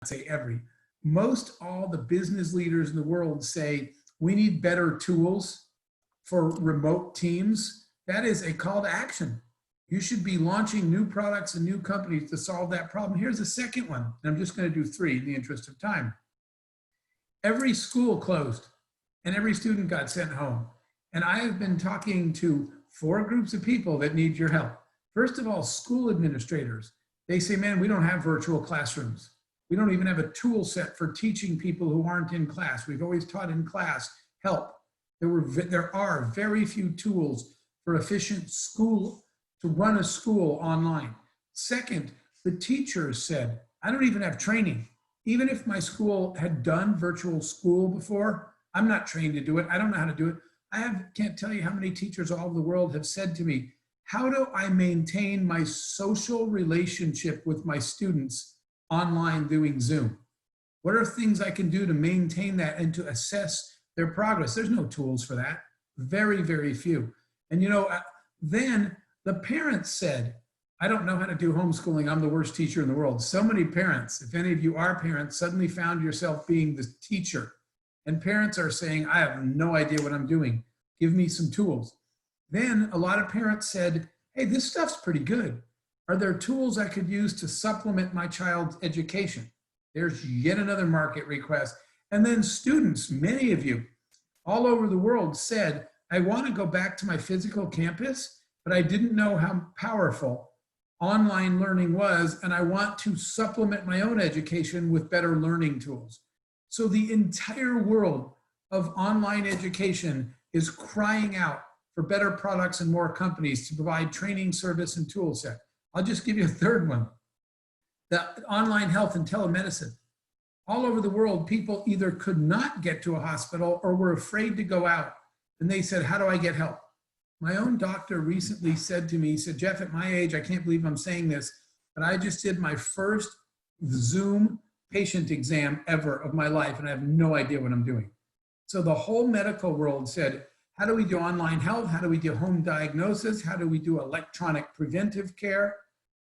say every, most all the business leaders in the world say we need better tools for remote teams. That is a call to action. You should be launching new products and new companies to solve that problem. Here's a second one, and I'm just going to do three in the interest of time. Every school closed and every student got sent home. And I have been talking to 4 groups of people that need your help. First of all, school administrators. They say, man, we don't have virtual classrooms. We don't even have a tool set for teaching people who aren't in class. We've always taught in class. Help. There are very few tools for efficient school, to run a school online. Second, the teachers said, I don't even have training. Even if my school had done virtual school before, I'm not trained to do it. I don't know how to do it. Can't tell you how many teachers all over the world have said to me, how do I maintain my social relationship with my students online doing Zoom? What are things I can do to maintain that and to assess their progress? There's no tools for that. Very, very few. And then the parents said, I don't know how to do homeschooling. I'm the worst teacher in the world. So many parents, if any of you are parents, suddenly found yourself being the teacher. And parents are saying, I have no idea what I'm doing. Give me some tools. Then a lot of parents said, hey, this stuff's pretty good. Are there tools I could use to supplement my child's education? There's yet another market request. And then students, many of you all over the world said, I want to go back to my physical campus, but I didn't know how powerful online learning was, and I want to supplement my own education with better learning tools. So the entire world of online education is crying out for better products and more companies to provide training, service, and tool set. I'll just give you a third one. The online health and telemedicine. All over the world, people either could not get to a hospital or were afraid to go out. And they said, how do I get help? My own doctor recently said to me, he said, Jeff, at my age, I can't believe I'm saying this, but I just did my first Zoom patient exam ever of my life, and I have no idea what I'm doing. So the whole medical world said, how do we do online health? How do we do home diagnosis? How do we do electronic preventive care?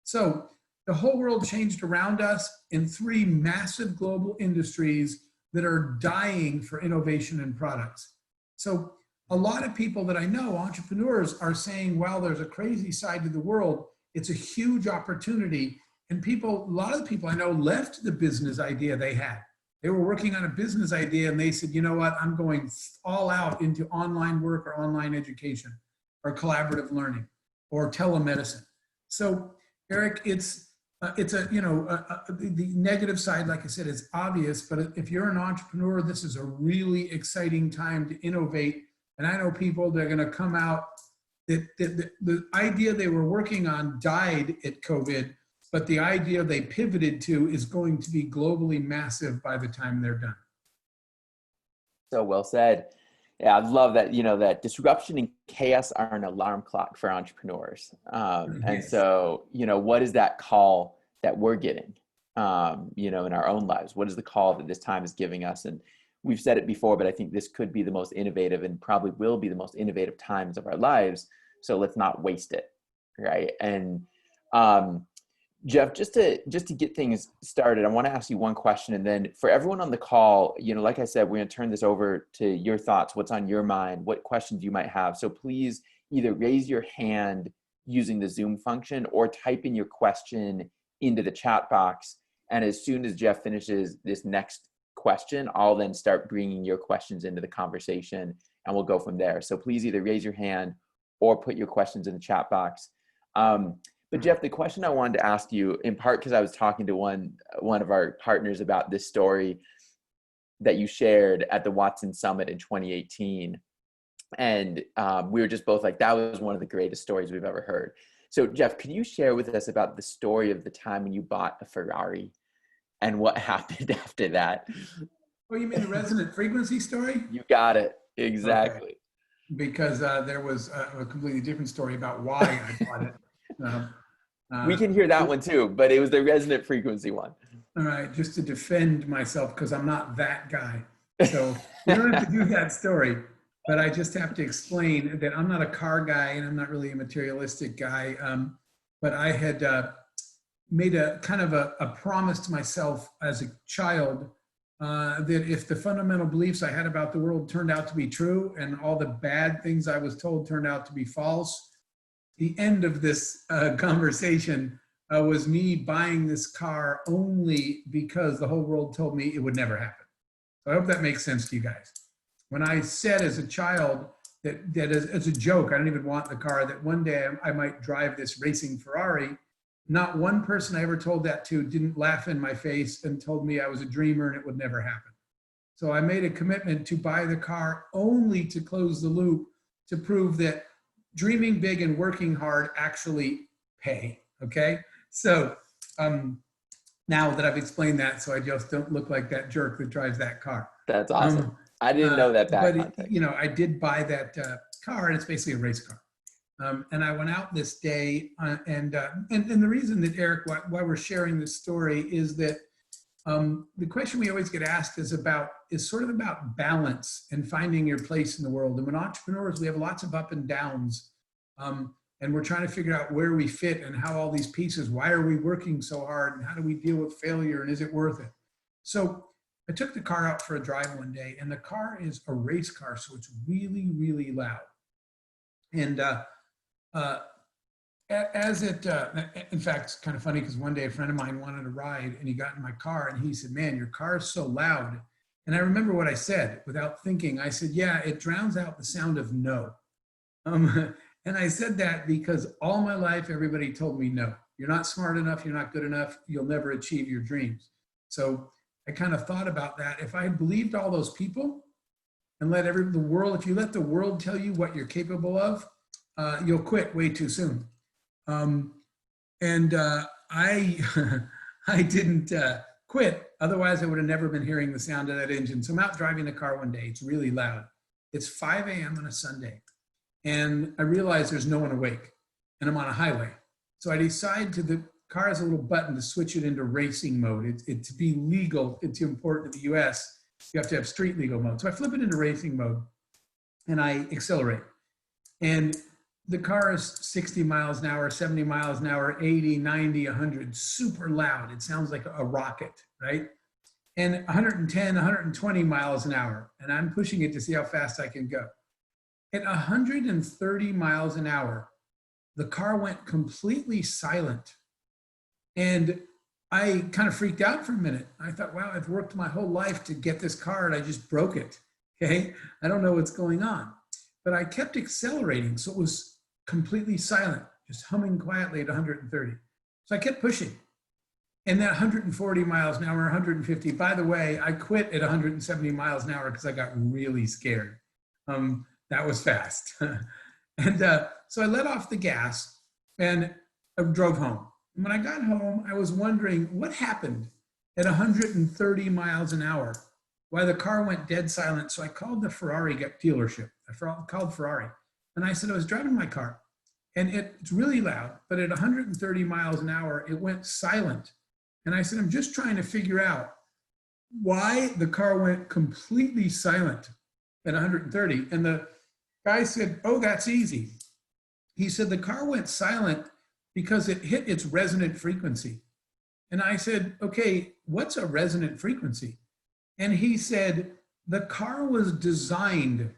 So the whole world changed around us in 3 massive global industries that are dying for innovation and products. So a lot of people that I know, entrepreneurs, are saying, well, there's a crazy side to the world. It's a huge opportunity. And a lot of the people I know left the business idea they had. They were working on a business idea and they said, you know what, I'm going all out into online work or online education or collaborative learning or telemedicine. So Eric, the negative side, like I said, is obvious, but if you're an entrepreneur, this is a really exciting time to innovate. And I know people that are going to come out, the idea they were working on died at COVID, but the idea they pivoted to is going to be globally massive by the time they're done. So well said. Yeah, I love that, that disruption and chaos are an alarm clock for entrepreneurs. And so, what is that call that we're getting, in our own lives? What is the call that this time is giving us? And we've said it before, but I think this could be the most innovative and probably will be the most innovative times of our lives. So let's not waste it, right? And Jeff, just to get things started, I want to ask you one question. And then for everyone on the call, like I said, we're going to turn this over to your thoughts, what's on your mind, what questions you might have. So please either raise your hand using the Zoom function or type in your question into the chat box. And as soon as Jeff finishes this next question, I'll then start bringing your questions into the conversation and we'll go from there. So please either raise your hand or put your questions in the chat box. But Jeff, the question I wanted to ask you, in part because I was talking to one of our partners about this story that you shared at the Watson Summit in 2018. And we were just both like, that was one of the greatest stories we've ever heard. So Jeff, can you share with us about the story of the time when you bought a Ferrari and what happened after that? Oh, you mean the resonant frequency story? You got it. Exactly. Okay. Because there was a completely different story about why I bought it. We can hear that one too, but it was the resonant frequency one. All right, just to defend myself, because I'm not that guy. So you don't have to do that story, but I just have to explain that I'm not a car guy and I'm not really a materialistic guy. But I had made a kind of a promise to myself as a child that if the fundamental beliefs I had about the world turned out to be true and all the bad things I was told turned out to be false, the end of this conversation was me buying this car only because the whole world told me it would never happen. So I hope that makes sense to you guys. When I said as a child that as a joke, I don't even want the car, that one day I might drive this racing Ferrari, not one person I ever told that to didn't laugh in my face and told me I was a dreamer and it would never happen. So I made a commitment to buy the car only to close the loop, to prove that dreaming big and working hard actually pay, okay? So now that I've explained that, so I just don't look like that jerk that drives that car. That's awesome. I didn't know that back context. You know, I did buy that car, and it's basically a race car. And I went out this day, and the reason that, Eric, why we're sharing this story is that the question we always get asked is sort of about balance and finding your place in the world. And when entrepreneurs, we have lots of up and downs, and we're trying to figure out where we fit and how all these pieces, why are we working so hard, and how do we deal with failure, and is it worth it? So I took the car out for a drive one day, and the car is a race car, so it's really, really loud. And in fact, it's kind of funny because one day a friend of mine wanted a ride and he got in my car and he said, "Man, your car is so loud." And I remember what I said without thinking. I said, "Yeah, it drowns out the sound of no." And I said that because all my life, everybody told me, no, you're not smart enough, you're not good enough, you'll never achieve your dreams. So I kind of thought about that. If I had believed all those people and let the world, if you let the world tell you what you're capable of, you'll quit way too soon. I didn't quit. Otherwise, I would have never been hearing the sound of that engine. So I'm out driving the car one day. It's really loud. It's 5 a.m. on a Sunday. And I realize there's no one awake. And I'm on a highway. So I decide the car has a little button to switch it into racing mode. To be legal, it's important in the US, you have to have street legal mode. So I flip it into racing mode and I accelerate. And the car is 60 miles an hour, 70 miles an hour, 80, 90, 100, super loud. It sounds like a rocket, right? And 110, 120 miles an hour. And I'm pushing it to see how fast I can go. At 130 miles an hour, the car went completely silent. And I kind of freaked out for a minute. I thought, wow, I've worked my whole life to get this car and I just broke it, okay? I don't know what's going on. But I kept accelerating, so it was completely silent, just humming quietly at 130. So I kept pushing. And that 140 miles an hour, 150, by the way, I quit at 170 miles an hour because I got really scared. That was fast. And so I let off the gas and I drove home. And when I got home, I was wondering what happened at 130 miles an hour, why the car went dead silent. So I called the Ferrari dealership. I called Ferrari. And I said, I was driving my car and it's really loud, but at 130 miles an hour, it went silent. And I said, I'm just trying to figure out why the car went completely silent at 130. And the guy said, oh, that's easy. He said, the car went silent because it hit its resonant frequency. And I said, okay, what's a resonant frequency? And he said, the car was designed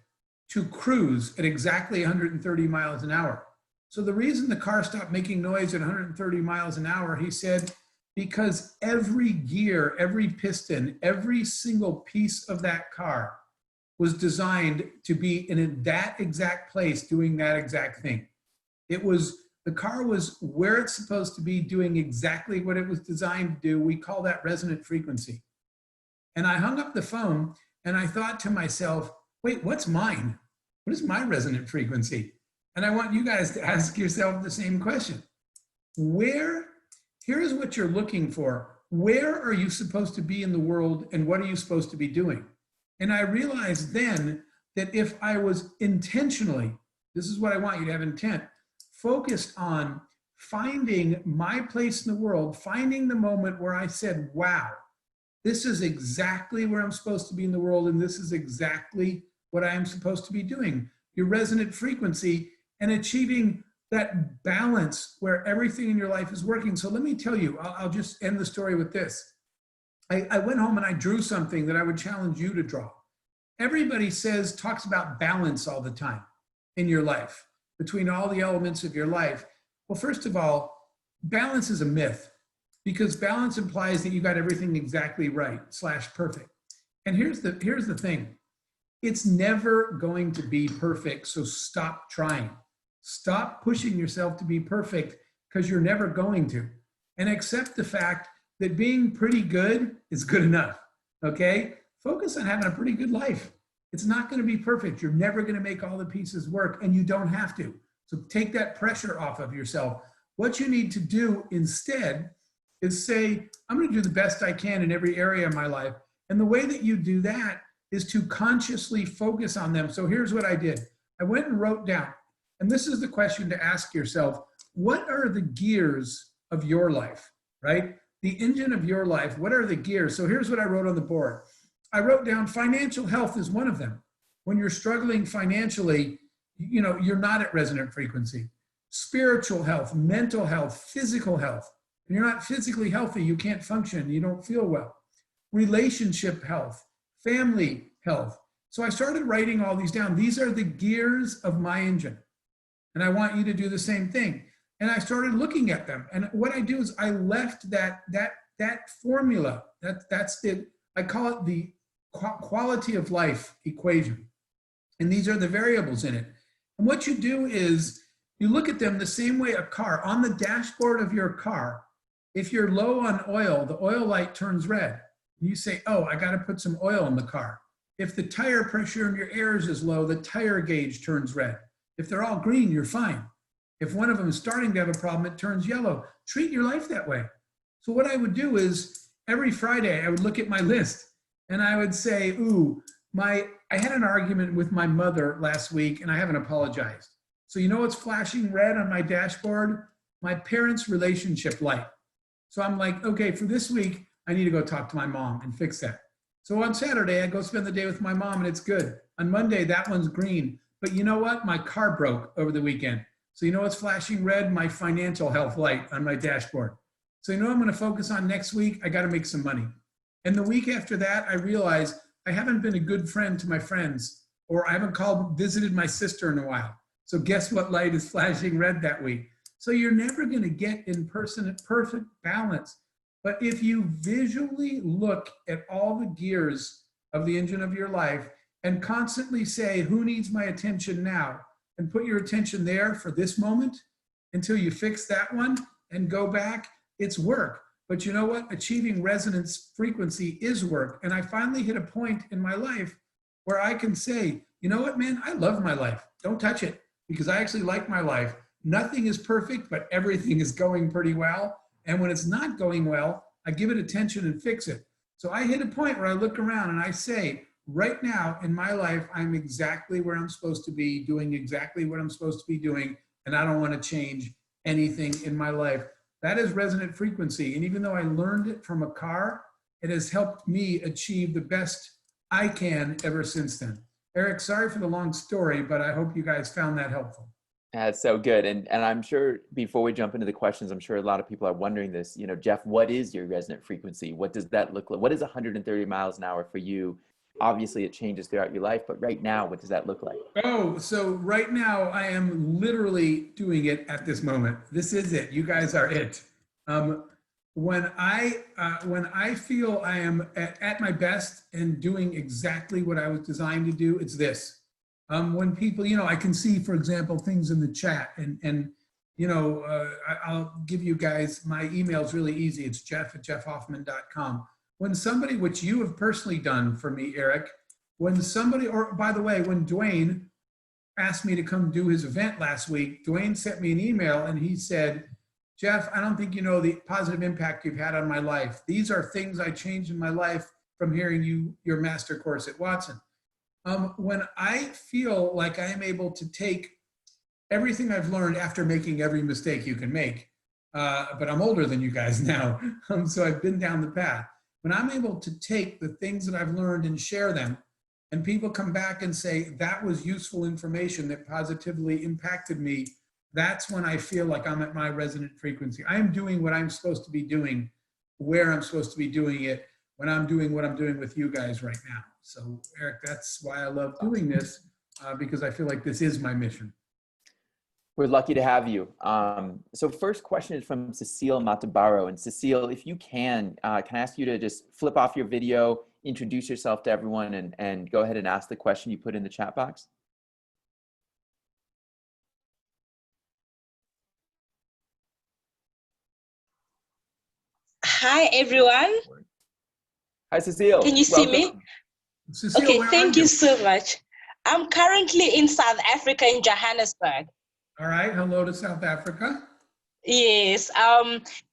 to cruise at exactly 130 miles an hour. So the reason the car stopped making noise at 130 miles an hour, he said, because every gear, every piston, every single piece of that car was designed to be in that exact place doing that exact thing. The car was where it's supposed to be doing exactly what it was designed to do. We call that resonant frequency. And I hung up the phone and I thought to myself, wait, what's mine? What is my resonant frequency? And I want you guys to ask yourself the same question. Here's what you're looking for. Where are you supposed to be in the world and what are you supposed to be doing? And I realized then that if I was intentionally, this is what I want you to have intent, focused on finding my place in the world, finding the moment where I said, wow, this is exactly where I'm supposed to be in the world and this is exactly what I am supposed to be doing. Your resonant frequency and achieving that balance where everything in your life is working. So let me tell you, I'll just end the story with this. I went home and I drew something that I would challenge you to draw. Everybody talks about balance all the time in your life, between all the elements of your life. Well, first of all, balance is a myth, because balance implies that you got everything exactly right / perfect. And here's the thing. It's never going to be perfect, so stop trying. Stop pushing yourself to be perfect, because you're never going to. And accept the fact that being pretty good is good enough, okay? Focus on having a pretty good life. It's not going to be perfect. You're never going to make all the pieces work, and you don't have to. So take that pressure off of yourself. What you need to do instead is say, I'm going to do the best I can in every area of my life. And the way that you do that is to consciously focus on them. So here's what I did. I went and wrote down, and this is the question to ask yourself, what are the gears of your life, right? The engine of your life, what are the gears? So here's what I wrote on the board. I wrote down financial health is one of them. When you're struggling financially, you're not at resonant frequency. Spiritual health, mental health, physical health. When you're not physically healthy, you can't function, you don't feel well. Relationship health, family health. So I started writing all these down. These are the gears of my engine. And I want you to do the same thing. And I started looking at them. And what I do is I left that formula. That's it. I call it the quality of life equation. And these are the variables in it. And what you do is you look at them the same way a car, on the dashboard of your car, if you're low on oil, the oil light turns red. You say, oh, I got to put some oil in the car. If the tire pressure in your air is low, the tire gauge turns red. If they're all green, you're fine. If one of them is starting to have a problem, it turns yellow. Treat your life that way. So what I would do is every Friday, I would look at my list and I would say, I had an argument with my mother last week and I haven't apologized. So you know what's flashing red on my dashboard? My parents' relationship light. So I'm like, okay, for this week, I need to go talk to my mom and fix that. So on Saturday, I go spend the day with my mom and it's good. On Monday, that one's green. But you know what? My car broke over the weekend. So you know what's flashing red? My financial health light on my dashboard. So you know what I'm going to focus on next week? I got to make some money. And the week after that, I realized I haven't been a good friend to my friends, or I haven't visited my sister in a while. So guess what light is flashing red that week? So you're never going to get in perfect balance. But if you visually look at all the gears of the engine of your life and constantly say, who needs my attention now? And put your attention there for this moment until you fix that one and go back, it's work. But you know what? Achieving resonance frequency is work. And I finally hit a point in my life where I can say, you know what, man, I love my life. Don't touch it, because I actually like my life. Nothing is perfect, but everything is going pretty well. And when it's not going well, I give it attention and fix it. So I hit a point where I look around and I say, right now in my life, I'm exactly where I'm supposed to be, doing exactly what I'm supposed to be doing, and I don't want to change anything in my life. That is resonant frequency. And even though I learned it from a car, it has helped me achieve the best I can ever since then. Eric, sorry for the long story, but I hope you guys found that helpful. That's so good. And I'm sure before we jump into the questions, I'm sure a lot of people are wondering this, Jeff, what is your resonant frequency? What does that look like? What is 130 miles an hour for you? Obviously it changes throughout your life, but right now, what does that look like? Oh, so right now I am literally doing it at this moment. This is it. You guys are it. When I feel I am at my best and doing exactly what I was designed to do, it's this. When people, I can see, for example, things in the chat and I'll give you guys, my email is really easy. It's jeff@jeffhoffman.com. When somebody, which you have personally done for me, Eric, when somebody, or by the way, when Dwayne asked me to come do his event last week, Dwayne sent me an email and he said, Jeff, I don't think you know the positive impact you've had on my life. These are things I changed in my life from hearing your master course at Watson. When I feel like I am able to take everything I've learned after making every mistake you can make, but I'm older than you guys now, so I've been down the path. When I'm able to take the things that I've learned and share them, and people come back and say, that was useful information that positively impacted me, that's when I feel like I'm at my resonant frequency. I am doing what I'm supposed to be doing, where I'm supposed to be doing it, when I'm doing what I'm doing with you guys right now. So Eric, that's why I love doing this, because I feel like this is my mission. We're lucky to have you. So first question is from Cecile Matabaro. And Cecile, if you can I ask you to just flip off your video, introduce yourself to everyone, and go ahead and ask the question you put in the chat box? Hi, everyone. Hi, Cecile. Can you see me? Cecile, Okay, where thank are you so much. I'm currently in South Africa, in Johannesburg. All right, hello to South Africa. Yes,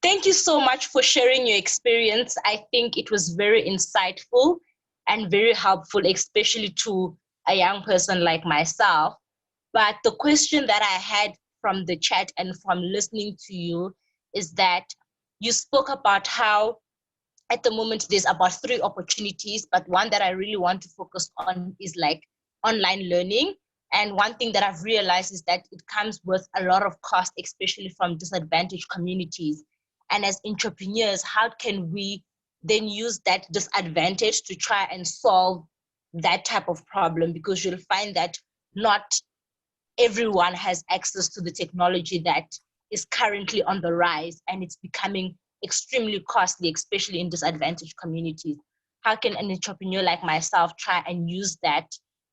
thank you so much for sharing your experience. I think it was very insightful and very helpful, especially to a young person like myself. But the question that I had from the chat and from listening to you is that you spoke about how at the moment there's about 3 opportunities, but one that I really want to focus on is like online learning. And one thing that I've realized is that it comes with a lot of cost, especially from disadvantaged communities. And as entrepreneurs, how can we then use that disadvantage to try and solve that type of problem? Because you'll find that not everyone has access to the technology that is currently on the rise, and it's becoming extremely costly, especially in disadvantaged communities. How can an entrepreneur like myself try and use that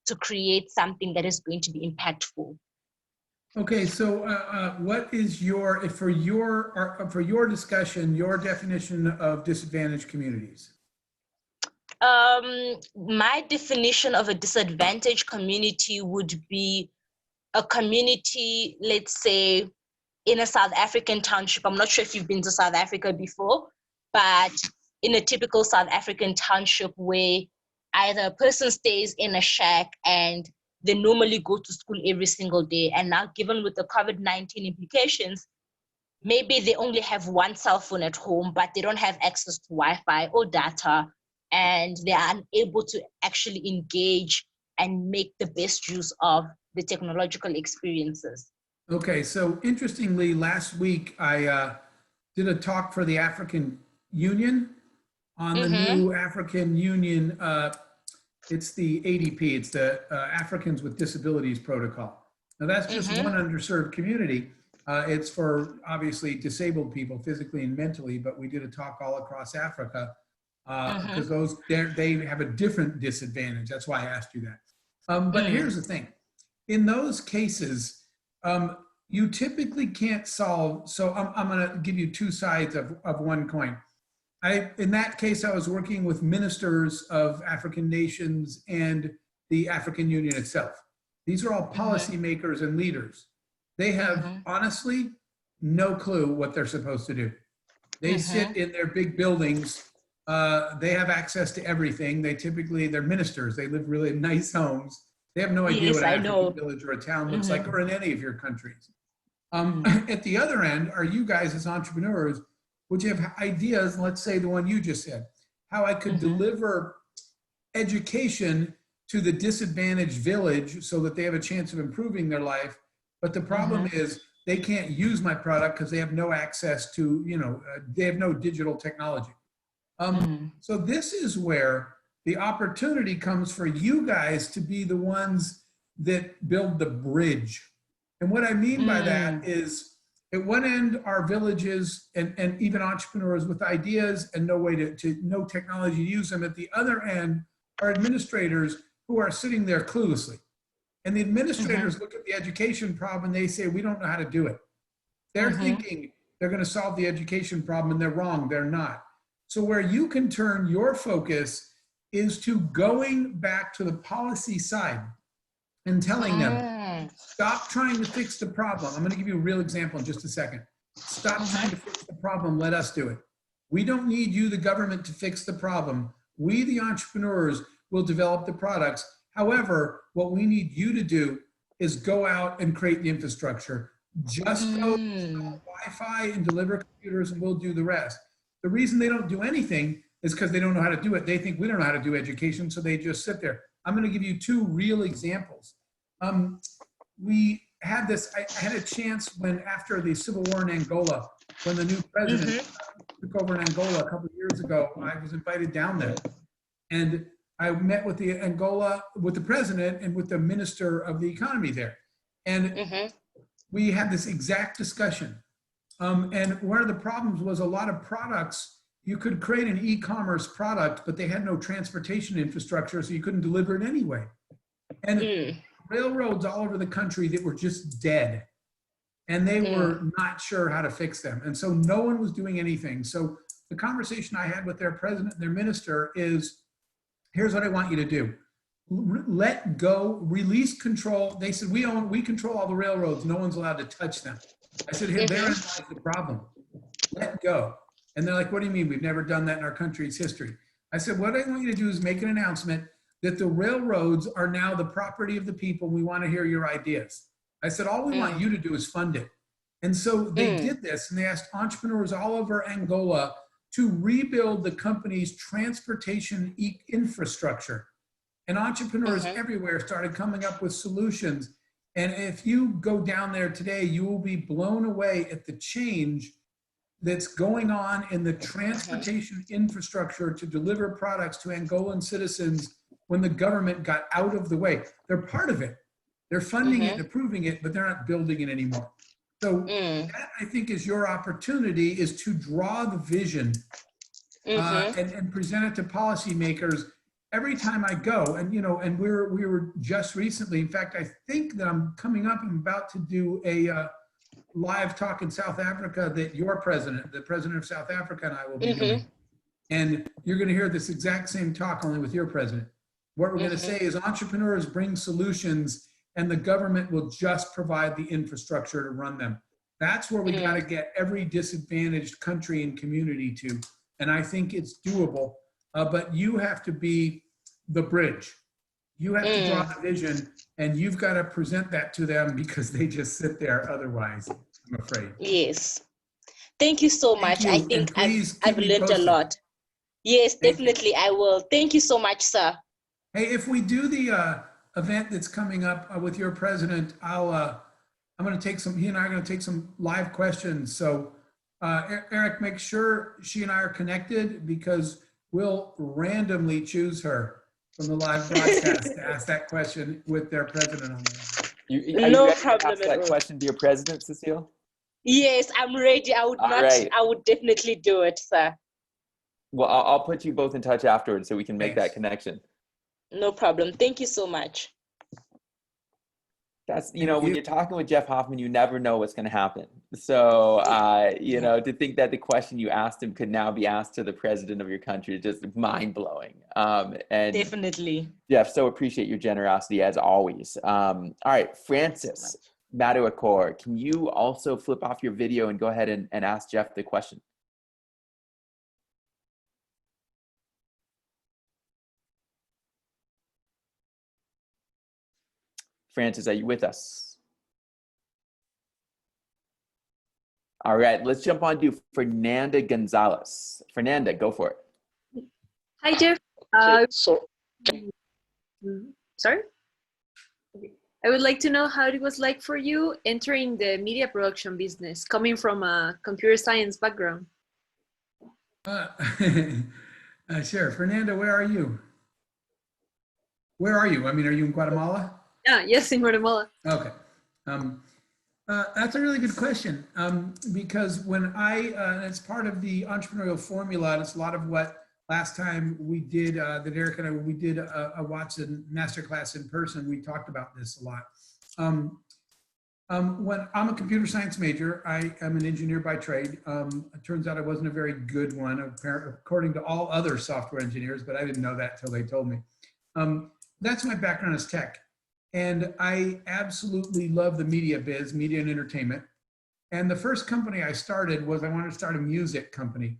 to create something that is going to be impactful? Okay, so what is for your discussion, your definition of disadvantaged communities? My definition of a disadvantaged community would be a community, let's say, in a South African township. I'm not sure if you've been to South Africa before, but in a typical South African township where either a person stays in a shack and they normally go to school every single day. And now, given with the COVID-19 implications, maybe they only have one cell phone at home, but they don't have access to Wi-Fi or data, and they are unable to actually engage and make the best use of the technological experiences. Okay, so interestingly, last week I did a talk for the African Union on the new African Union. It's the ADP, it's the Africans with Disabilities Protocol. Now that's just one underserved community. It's for obviously disabled people physically and mentally, but we did a talk all across Africa because they have a different disadvantage. That's why I asked you that. But here's the thing. In those cases, you typically can't solve, so I'm gonna give you 2 sides of one coin. In that case, I was working with ministers of African nations and the African Union itself. These are all policymakers and leaders. They have honestly no clue what they're supposed to do. They sit in their big buildings. They have access to everything. They're ministers. They live really nice homes. They have no idea what an African village or a town looks like, or in any of your countries. At the other end are you guys as entrepreneurs, which have ideas, let's say the one you just said, how I could deliver education to the disadvantaged village so that they have a chance of improving their life. But the problem is they can't use my product because they have no access to, they have no digital technology. So this is where the opportunity comes for you guys to be the ones that build the bridge. And what I mean by that is at one end are villages and even entrepreneurs with ideas and no way to no technology to use them. At the other end are administrators who are sitting there cluelessly. And the administrators look at the education problem and they say, we don't know how to do it. They're thinking they're going to solve the education problem and they're wrong, they're not. So where you can turn your focus is to going back to the policy side and telling them, stop trying to fix the problem. I'm going to give you a real example in just a second. Stop trying to fix the problem. Let us do it. We don't need you, the government, to fix the problem. We, the entrepreneurs, will develop the products. However, what we need you to do is go out and create the infrastructure. Just go install Wi-Fi and deliver computers and we'll do the rest. The reason they don't do anything is because they don't know how to do it. They think we don't know how to do education, so they just sit there. I'm going to give you 2 real examples. We had this, I had a chance when after the civil war in Angola, when the new president took over in Angola a couple of years ago, I was invited down there. And I met with with the president and with the minister of the economy there. And we had this exact discussion. And one of the problems was a lot of products, you could create an e-commerce product, but they had no transportation infrastructure, so you couldn't deliver it anyway. And railroads all over the country that were just dead, and they were not sure how to fix them. And so no one was doing anything. So the conversation I had with their president and their minister is, here's what I want you to do. Let go, release control. They said, we control all the railroads. No one's allowed to touch them. I said, here, therein lies the problem. Let go. And they're like, what do you mean? We've never done that in our country's history. I said, what I want you to do is make an announcement that the railroads are now the property of the people. We want to hear your ideas. I said, all we want you to do is fund it. And so they did this, and they asked entrepreneurs all over Angola to rebuild the company's transportation infrastructure. And entrepreneurs everywhere started coming up with solutions. And if you go down there today, you will be blown away at the change that's going on in the transportation infrastructure to deliver products to Angolan citizens when the government got out of the way. They're part of it. They're funding it, approving it, but they're not building it anymore. So that, I think, is your opportunity, is to draw the vision and present it to policymakers. Every time I go, and and we were just recently, in fact, I think that I'm coming up, I'm about to do a live talk in South Africa that your president, the president of South Africa, and I will be doing. And you're going to hear this exact same talk, only with your president. What we're going to say is entrepreneurs bring solutions, and the government will just provide the infrastructure to run them. That's where we got to get every disadvantaged country and community to. And I think it's doable, but you have to be the bridge. You have to draw the vision, and you've got to present that to them, because they just sit there otherwise, I'm afraid. Yes. Thank you so much. I think I've learned a lot. Yes, definitely I will. Thank you so much, sir. Hey, if we do the event that's coming up with your president, I'm going to take he and I are going to take some live questions. So Eric, make sure she and I are connected, because we'll randomly choose her from the live broadcast to ask that question with their president on there. No problem. Ask that question to your president, Cecile? Yes, I'm ready. I would definitely do it, sir. Well, I'll put you both in touch afterwards so we can make that connection. No problem. Thank you so much. That's, when you're talking with Jeff Hoffman, you never know what's going to happen. So, to think that the question you asked him could now be asked to the president of your country is just mind blowing. And definitely. Jeff, so appreciate your generosity as always. All right, Francis Maduakor, can you also flip off your video and go ahead and ask Jeff the question? Francis, are you with us? All right, let's jump on to Fernanda Gonzalez. Fernanda, go for it. Hi, Jeff. Sorry? I would like to know how it was like for you entering the media production business, coming from a computer science background. Sure. Fernanda, where are you? Where are you? I mean, are you in Guatemala? Yes, in Guatemala. Okay. That's a really good question, because when it's part of the entrepreneurial formula, and it's a lot of what last time we did, that Eric and I, when we did a Watson masterclass in person, we talked about this a lot. When I'm a computer science major, I am an engineer by trade. It turns out I wasn't a very good one, according to all other software engineers, but I didn't know that till they told me. That's my background as tech. And I absolutely love the media biz, media and entertainment. And the first company I started was, I wanted to start a music company.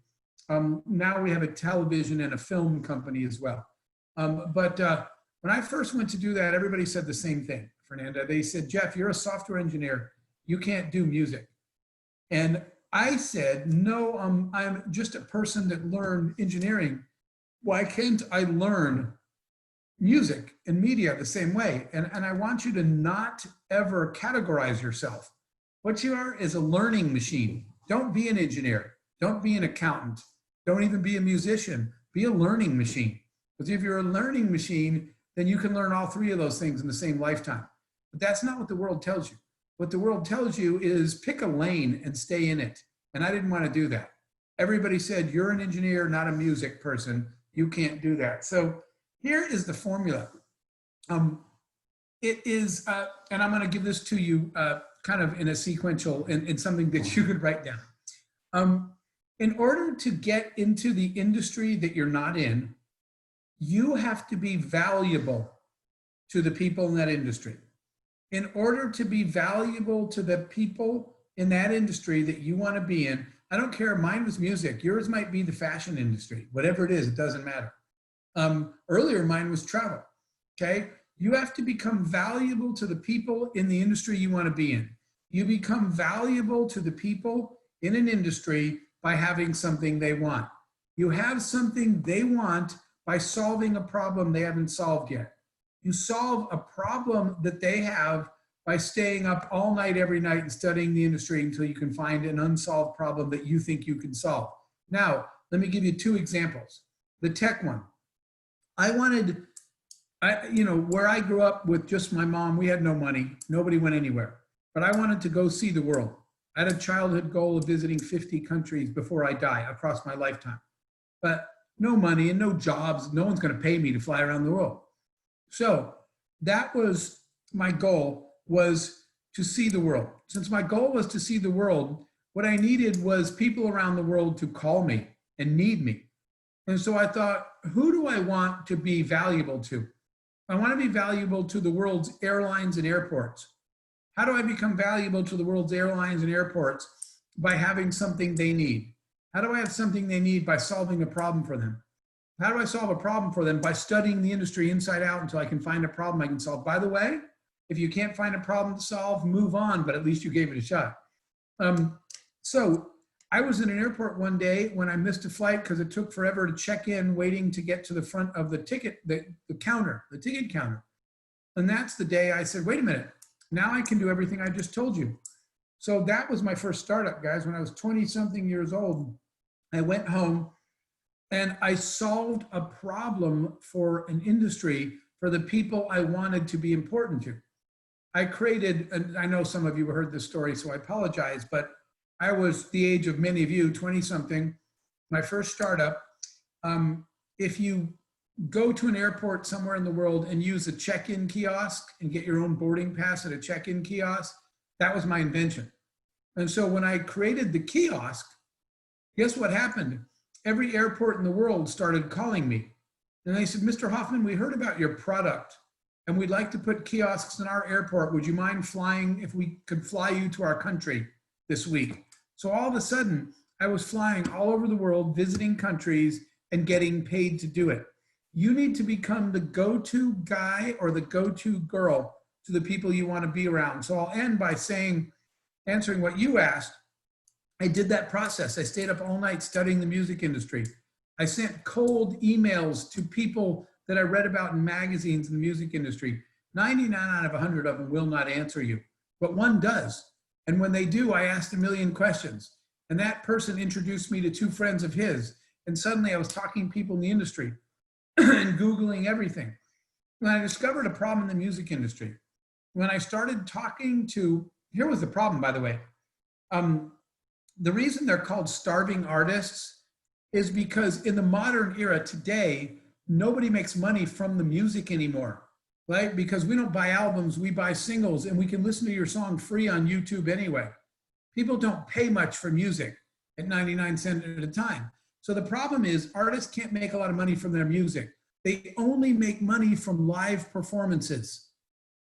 Now we have a television and a film company as well. But when I first went to do that, everybody said the same thing, Fernanda. They said, Jeff, you're a software engineer. You can't do music. And I said, no, I'm just a person that learned engineering. Why can't I learn music and media the same way. And I want you to not ever categorize yourself. What you are is a learning machine. Don't be an engineer. Don't be an accountant. Don't even be a musician. Be a learning machine. Because if you're a learning machine, then you can learn all three of those things in the same lifetime. But that's not what the world tells you. What the world tells you is pick a lane and stay in it. And I didn't want to do that. Everybody said, you're an engineer, not a music person. You can't do that. So here is the formula. It is, and I'm going to give this to you kind of in a sequential, in something that you could write down. In order to get into the industry that you're not in, you have to be valuable to the people in that industry. In order to be valuable to the people in that industry that you want to be in, I don't care, mine was music, yours might be the fashion industry, whatever it is, it doesn't matter. Earlier, mine was travel, okay? You have to become valuable to the people in the industry you want to be in. You become valuable to the people in an industry by having something they want. You have something they want by solving a problem they haven't solved yet. You solve a problem that they have by staying up all night every night and studying the industry until you can find an unsolved problem that you think you can solve. Now, let me give you two examples. The tech one. Where I grew up with just my mom, we had no money. Nobody went anywhere. But I wanted to go see the world. I had a childhood goal of visiting 50 countries before I die across my lifetime. But no money and no jobs. No one's going to pay me to fly around the world. So that was my goal, was to see the world. Since my goal was to see the world, what I needed was people around the world to call me and need me. And so I thought, who do I want to be valuable to? I want to be valuable to the world's airlines and airports. How do I become valuable to the world's airlines and airports? By having something they need. How do I have something they need? By solving a problem for them. How do I solve a problem for them? By studying the industry inside out until I can find a problem I can solve. By the way, if you can't find a problem to solve, move on, but at least you gave it a shot. So I was in an airport one day when I missed a flight because it took forever to check in, waiting to get to the front of the ticket, the ticket counter. And that's the day I said, wait a minute, now I can do everything I just told you. So that was my first startup, guys. When I was 20-something years old, I went home and I solved a problem for an industry for the people I wanted to be important to. I created, and I know some of you heard this story, so I apologize, but I was the age of many of you, 20-something, my first startup. If you go to an airport somewhere in the world and use a check-in kiosk and get your own boarding pass at a check-in kiosk, that was my invention. And so when I created the kiosk, guess what happened? Every airport in the world started calling me. And they said, Mr. Hoffman, we heard about your product and we'd like to put kiosks in our airport. Would you mind flying, if we could fly you to our country this week? So all of a sudden, I was flying all over the world, visiting countries and getting paid to do it. You need to become the go-to guy or the go-to girl to the people you want to be around. So I'll end by answering what you asked. I did that process. I stayed up all night studying the music industry. I sent cold emails to people that I read about in magazines in the music industry. 99 out of 100 of them will not answer you, but one does. And when they do, I asked a million questions. And that person introduced me to two friends of his. And suddenly I was talking to people in the industry and Googling everything. And I discovered a problem in the music industry. When I started talking to, here was the problem, by the way. The reason they're called starving artists is because in the modern era today, nobody makes money from the music anymore, right? Because we don't buy albums, we buy singles, and we can listen to your song free on YouTube anyway. People don't pay much for music at 99 cents at a time. So the problem is artists can't make a lot of money from their music. They only make money from live performances,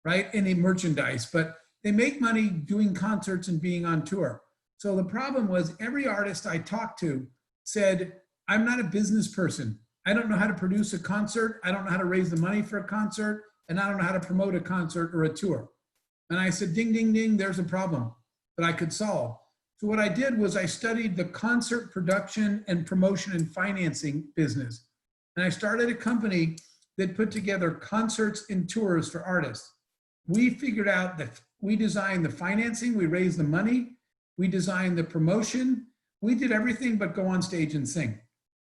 right? And in merchandise, but they make money doing concerts and being on tour. So the problem was every artist I talked to said, I'm not a business person. I don't know how to produce a concert. I don't know how to raise the money for a concert. And I don't know how to promote a concert or a tour. And I said, ding, ding, ding, there's a problem that I could solve. So what I did was I studied the concert production and promotion and financing business. And I started a company that put together concerts and tours for artists. We figured out that we designed the financing, we raised the money, we designed the promotion, we did everything but go on stage and sing.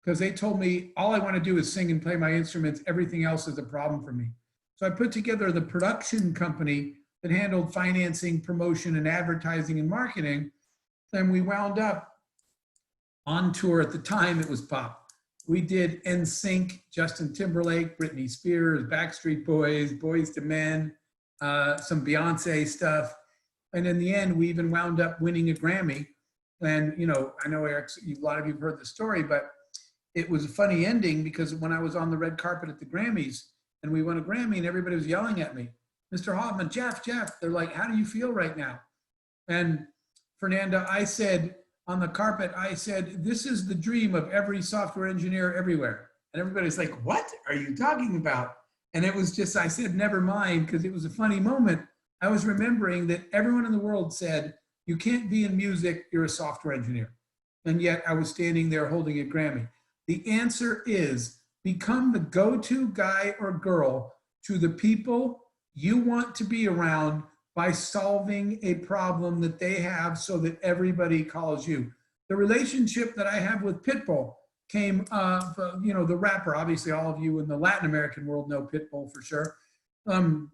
Because they told me all I want to do is sing and play my instruments, everything else is a problem for me. So I put together the production company that handled financing, promotion, and advertising and marketing. And we wound up on tour. At the time, it was pop. We did NSYNC, Justin Timberlake, Britney Spears, Backstreet Boys, Boys to Men, some Beyonce stuff. And in the end, we even wound up winning a Grammy. And, you know, I know, Eric, a lot of you have heard the story, but it was a funny ending because when I was on the red carpet at the Grammys and we won a Grammy and everybody was yelling at me, Mr. Hoffman, Jeff, they're like, how do you feel right now? And Fernanda, I said on the carpet, I said, this is the dream of every software engineer everywhere. And everybody's like, what are you talking about? And it was just, I said, never mind, because it was a funny moment. I was remembering that everyone in the world said, you can't be in music, you're a software engineer. And yet I was standing there holding a Grammy. The answer is become the go-to guy or girl to the people you want to be around by solving a problem that they have so that everybody calls you. The relationship that I have with Pitbull came, you know, the rapper, obviously all of you in the Latin American world know Pitbull for sure. And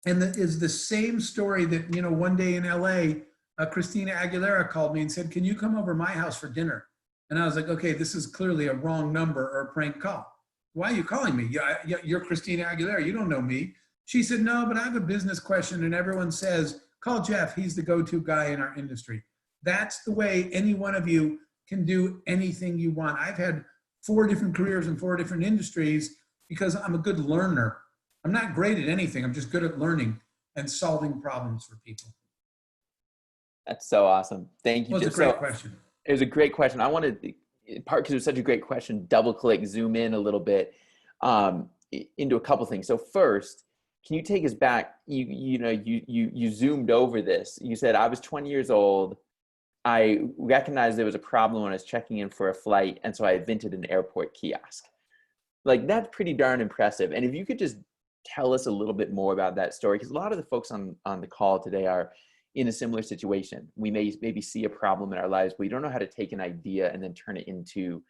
that is the same story that, you know, one day in LA, Christina Aguilera called me and said, can you come over to my house for dinner? And I was like, okay, this is clearly a wrong number or a prank call. Why are you calling me? You're Christina Aguilera, you don't know me. She said, no, but I have a business question and everyone says, call Jeff, he's the go-to guy in our industry. That's the way any one of you can do anything you want. I've had 4 different careers in 4 different industries because I'm a good learner. I'm not great at anything. I'm just good at learning and solving problems for people. That's so awesome. Thank you. Well, it's a great question. It was a great question. I wanted, in part because it was such a great question, double click, zoom in a little bit into a couple things. So first, can you take us back? You zoomed over this. You said, I was 20 years old. I recognized there was a problem when I was checking in for a flight. And so I invented an airport kiosk. Like, that's pretty darn impressive. And if you could just tell us a little bit more about that story, because a lot of the folks on the call today are in a similar situation. We may maybe see a problem in our lives, but we don't know how to take an idea and then turn it into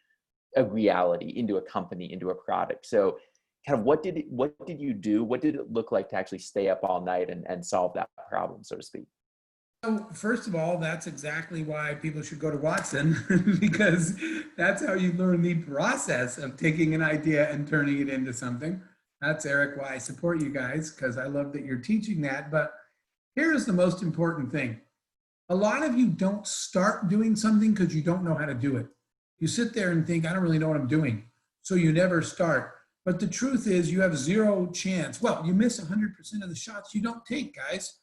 a reality, into a company, into a product. So kind of what did you do? What did it look like to actually stay up all night and solve that problem, so to speak? So first of all, that's exactly why people should go to Watson, because that's how you learn the process of taking an idea and turning it into something. That's, Eric, why I support you guys, because I love that you're teaching that. But here is the most important thing. A lot of you don't start doing something because you don't know how to do it. You sit there and think, I don't really know what I'm doing. So you never start. But the truth is you have 0 chance. Well, you miss 100% of the shots you don't take, guys.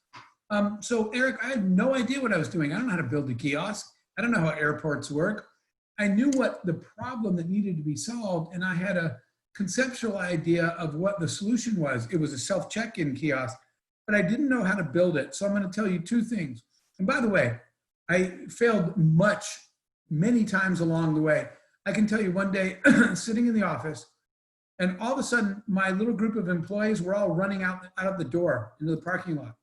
So Eric, I had no idea what I was doing. I don't know how to build a kiosk. I don't know how airports work. I knew what the problem that needed to be solved, and I had a conceptual idea of what the solution was. It was a self-check-in kiosk, but I didn't know how to build it. So I'm going to tell you 2 things. And by the way, I failed many times along the way. I can tell you one day, sitting in the office, and all of a sudden, my little group of employees were all running out of the door into the parking lot.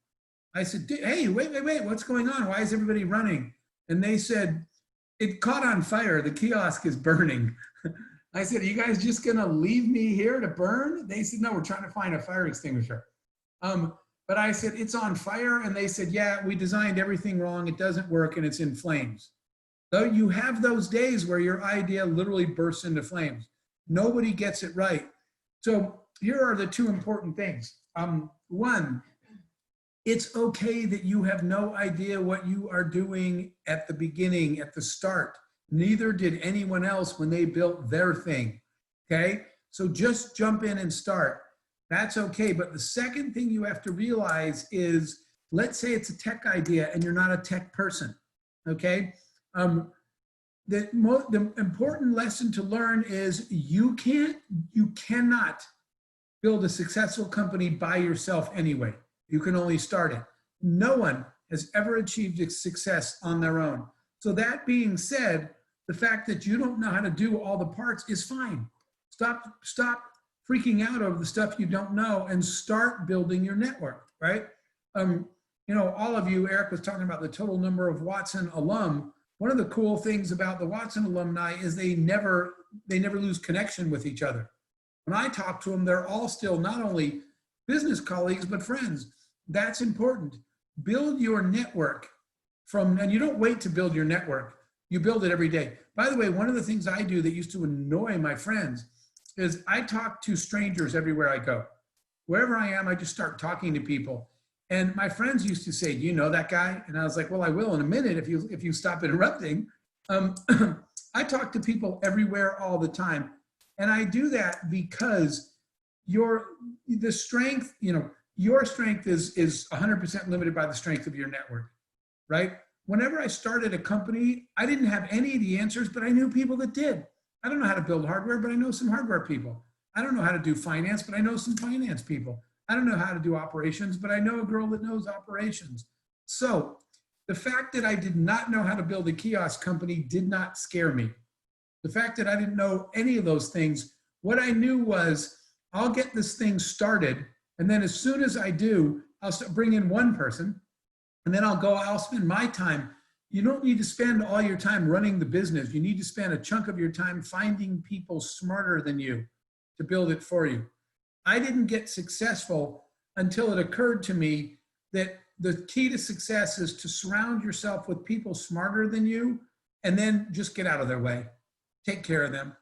I said, hey, wait, what's going on? Why is everybody running? And they said, it caught on fire. The kiosk is burning. I said, are you guys just going to leave me here to burn? They said, no, we're trying to find a fire extinguisher. But I said, it's on fire. And they said, yeah, we designed everything wrong. It doesn't work and it's in flames. So you have those days where your idea literally bursts into flames. Nobody gets it right. So here are the 2 important things. 1, it's okay that you have no idea what you are doing at the beginning, at the start. Neither did anyone else when they built their thing, okay? So just jump in and start. That's okay. But the second thing you have to realize is, let's say it's a tech idea and you're not a tech person, okay? The important lesson to learn is you cannot build a successful company by yourself anyway. You can only start it. No one has ever achieved success on their own. So that being said, the fact that you don't know how to do all the parts is fine. Stop freaking out over the stuff you don't know and start building your network, right? You know, all of you, Eric was talking about the total number of Watson alum. One of the cool things about the Watson alumni is they never lose connection with each other. When I talk to them, they're all still not only business colleagues, but friends. That's important. Build your network and you don't wait to build your network. You build it every day. By the way, one of the things I do that used to annoy my friends is I talk to strangers everywhere I go. Wherever I am, I just start talking to people. And my friends used to say, do you know that guy? And I was like, well, I will in a minute if you stop interrupting. I talk to people everywhere all the time. And I do that because your strength is 100% limited by the strength of your network, right? Whenever I started a company, I didn't have any of the answers, but I knew people that did. I don't know how to build hardware, but I know some hardware people. I don't know how to do finance, but I know some finance people. I don't know how to do operations, but I know a girl that knows operations. So the fact that I did not know how to build a kiosk company did not scare me. The fact that I didn't know any of those things, what I knew was I'll get this thing started. And then as soon as I do, I'll bring in one person and then I'll spend my time. You don't need to spend all your time running the business. You need to spend a chunk of your time finding people smarter than you to build it for you. I didn't get successful until it occurred to me that the key to success is to surround yourself with people smarter than you and then just get out of their way. Take care of them,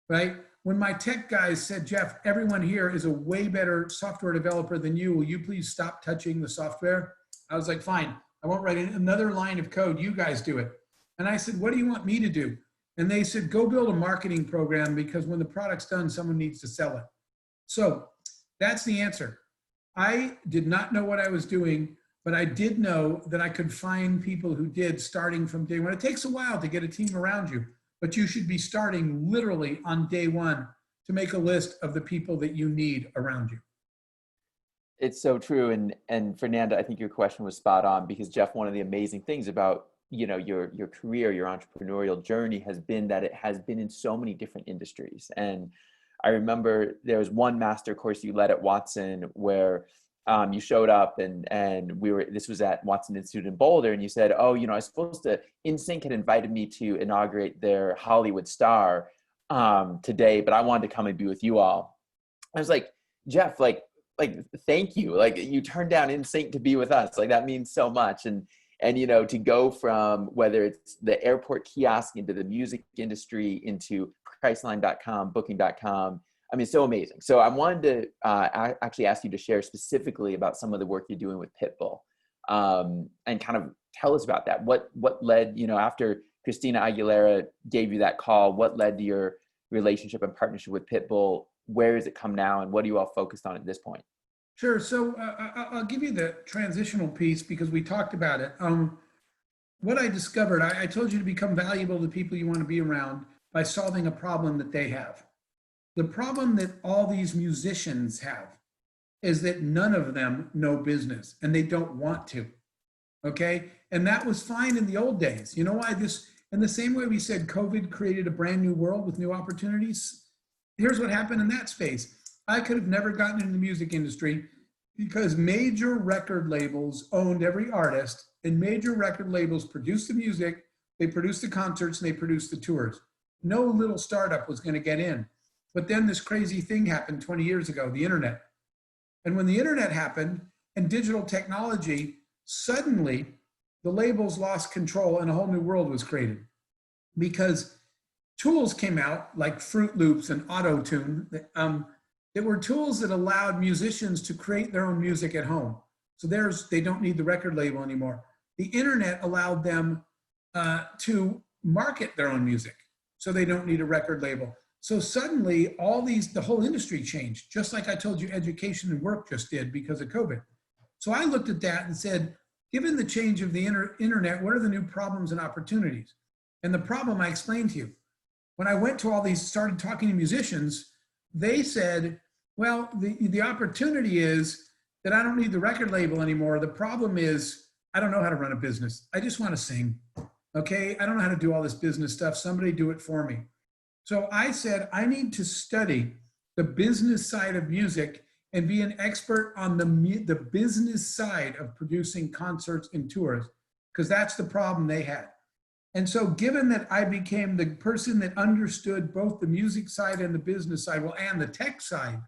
right? When my tech guys said, Jeff, everyone here is a way better software developer than you. Will you please stop touching the software? I was like, fine, I won't write another line of code. You guys do it. And I said, what do you want me to do? And they said, go build a marketing program because when the product's done, someone needs to sell it. So that's the answer. I did not know what I was doing, but I did know that I could find people who did starting from day one. It takes a while to get a team around you, but you should be starting literally on day one to make a list of the people that you need around you. It's so true. And Fernanda, I think your question was spot on because Jeff, one of the amazing things about, you know, your career, your entrepreneurial journey has been that it has been in so many different industries. And I remember there was one master course you led at Watson where you showed up and this was at Watson Institute in Boulder, and you said, oh, you know, I was supposed to, NSYNC had invited me to inaugurate their Hollywood Star today, but I wanted to come and be with you all. I was like, Jeff, like, thank you. Like, you turned down NSYNC to be with us. Like, that means so much. And, you know, to go from whether it's the airport kiosk into the music industry, into Priceline.com, Booking.com, I mean, so amazing. So I wanted to actually ask you to share specifically about some of the work you're doing with Pitbull and kind of tell us about that. What led, you know, after Christina Aguilera gave you that call, what led to your relationship and partnership with Pitbull? Where does it come now? And what are you all focused on at this point? Sure. So I'll give you the transitional piece because we talked about it. What I discovered, I told you to become valuable to people you want to be around by solving a problem that they have. The problem that all these musicians have is that none of them know business and they don't want to. Okay. And that was fine in the old days. You know why in the same way we said COVID created a brand new world with new opportunities. Here's what happened in that space. I could have never gotten into the music industry because major record labels owned every artist and major record labels produced the music, they produced the concerts, and they produced the tours. No little startup was going to get in. But then this crazy thing happened 20 years ago, the internet. And when the internet happened and digital technology, suddenly the labels lost control and a whole new world was created because tools came out like Fruit Loops and Auto-Tune. There were tools that allowed musicians to create their own music at home. So they don't need the record label anymore. The internet allowed them to market their own music. So they don't need a record label. So suddenly the whole industry changed, just like I told you education and work just did because of COVID. So I looked at that and said, given the change of the internet, what are the new problems and opportunities? And the problem I explained to you. When I went to all these, started talking to musicians, they said, well, the opportunity is that I don't need the record label anymore. The problem is I don't know how to run a business. I just want to sing, okay? I don't know how to do all this business stuff. Somebody do it for me. So I said, I need to study the business side of music and be an expert on the business side of producing concerts and tours, because that's the problem they had. And so given that I became the person that understood both the music side and the business side, well, and the tech side,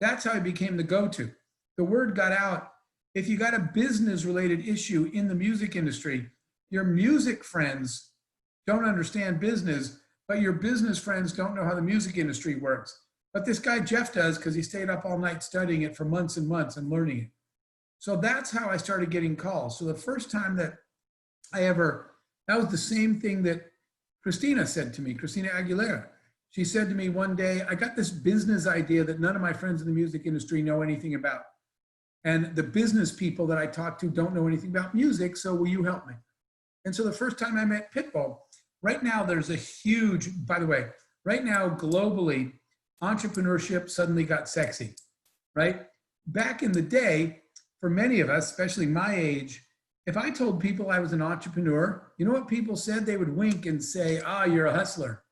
that's how I became the go-to. The word got out. If you got a business related issue in the music industry, your music friends don't understand business, but your business friends don't know how the music industry works. But this guy Jeff does, because he stayed up all night studying it for months and months and learning it. So that's how I started getting calls. So the first time that that was the same thing that Christina said to me, Christina Aguilera. She said to me one day, I got this business idea that none of my friends in the music industry know anything about. And the business people that I talk to don't know anything about music, so will you help me? And so the first time I met Pitbull, right now there's a huge, by the way, right now globally, entrepreneurship suddenly got sexy, right? Back in the day, for many of us, especially my age, if I told people I was an entrepreneur, you know what people said? They would wink and say, ah, you're a hustler.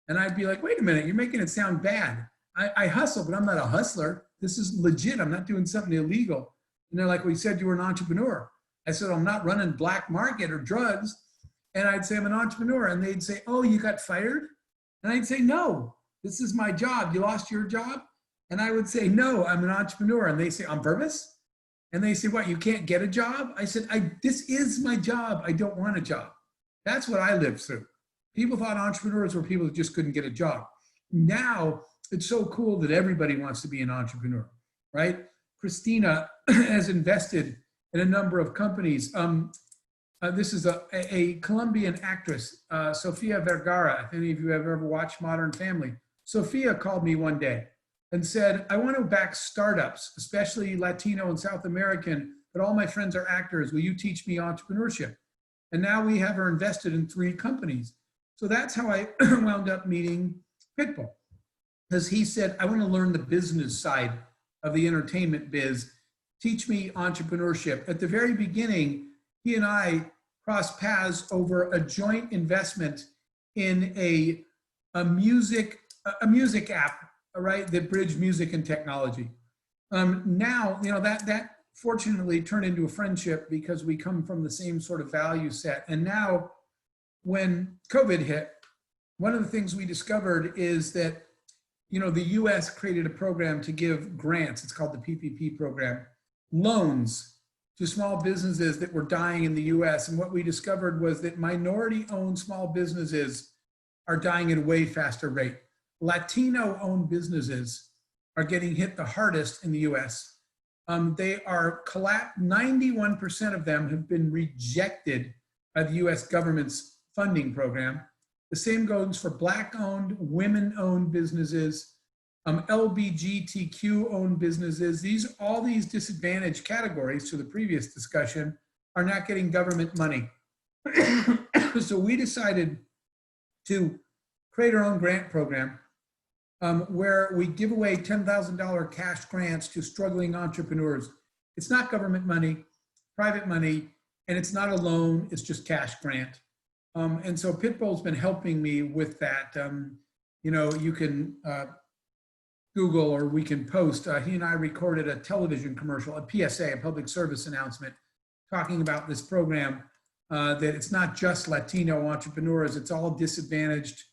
And I'd be like, wait a minute, you're making it sound bad. I hustle, but I'm not a hustler. This is legit. I'm not doing something illegal. And they're like, well, you said you were an entrepreneur. I said, I'm not running black market or drugs. And I'd say, I'm an entrepreneur. And they'd say, oh, you got fired? And I'd say, no, this is my job. You lost your job? And I would say, no, I'm an entrepreneur. And they say, on purpose? And they say, what, you can't get a job? I said, this is my job. I don't want a job. That's what I lived through. People thought entrepreneurs were people that just couldn't get a job. Now, it's so cool that everybody wants to be an entrepreneur, right? Christina has invested in a number of companies. This is a Colombian actress, Sofia Vergara. If any of you have ever watched Modern Family, Sofia called me one day and said, I want to back startups, especially Latino and South American, but all my friends are actors. Will you teach me entrepreneurship? And now we have her invested in 3 companies. So that's how I wound up meeting Pitbull, because he said, I want to learn the business side of the entertainment biz. Teach me entrepreneurship. At the very beginning, he and I crossed paths over a joint investment in a music app, right, that bridged music and technology. Now, you know, that fortunately turned into a friendship because we come from the same sort of value set. And now, when COVID hit, one of the things we discovered is that, you know, the US created a program to give grants. It's called the PPP program, loans to small businesses that were dying in the US. And what we discovered was that minority-owned small businesses are dying at a way faster rate. Latino-owned businesses are getting hit the hardest in the US. They are 91% of them have been rejected by the US government's funding program. The same goes for Black-owned, women-owned businesses, LGBTQ-owned businesses. All these disadvantaged categories, to the previous discussion, are not getting government money. So we decided to create our own grant program where we give away $10,000 cash grants to struggling entrepreneurs. It's not government money, private money, and it's not a loan, it's just cash grant. And so Pitbull's been helping me with that. You know, you can Google, or we can post. He and I recorded a television commercial, a PSA, a public service announcement, talking about this program, that it's not just Latino entrepreneurs, it's all disadvantaged,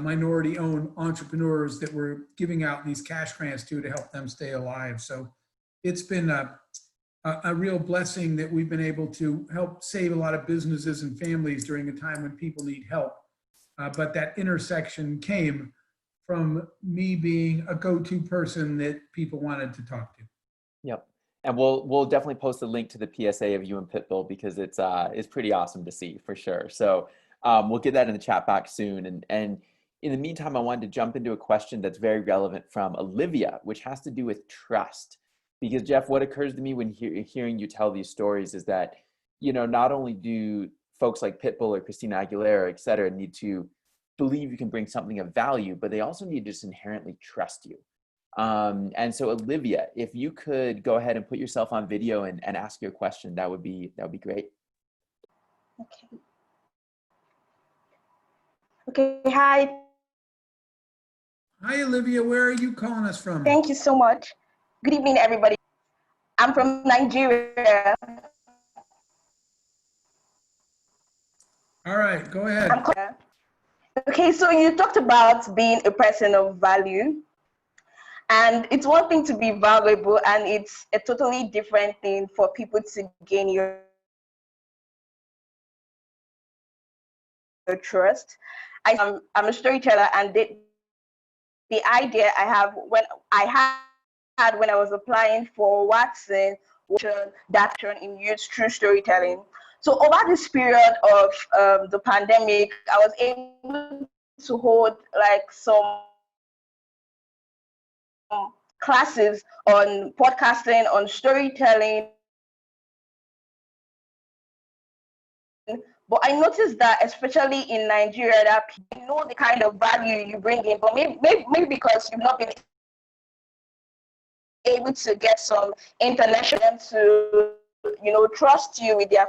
minority-owned entrepreneurs that we're giving out these cash grants to help them stay alive. So it's been a real blessing that we've been able to help save a lot of businesses and families during a time when people need help. But that intersection came from me being a go-to person that people wanted to talk to. Yep. And we'll definitely post a link to the PSA of you and Pitbull, because it's pretty awesome to see, for sure. So we'll get that in the chat box soon. And in the meantime, I wanted to jump into a question that's very relevant from Olivia, which has to do with trust. Because Jeff, what occurs to me when hearing you tell these stories is that, you know, not only do folks like Pitbull or Christina Aguilera, et cetera, need to believe you can bring something of value, but they also need to just inherently trust you. And so Olivia, if you could go ahead and put yourself on video and ask your question, that would be great. Okay, hi. Hi, Olivia. Where are you calling us from? Thank you so much. Good evening, everybody. I'm from Nigeria. All right, go ahead. Okay, so you talked about being a person of value. And it's one thing to be valuable, and it's a totally different thing for people to gain your trust. I'm a storyteller, and the idea I have when I had when I was applying for Watson was that in youth through storytelling. So over this period of the pandemic, I was able to hold like some classes on podcasting, on storytelling. But I noticed that, especially in Nigeria, that people know the kind of value you bring in, but maybe because you've not been able to get some international to, trust you with their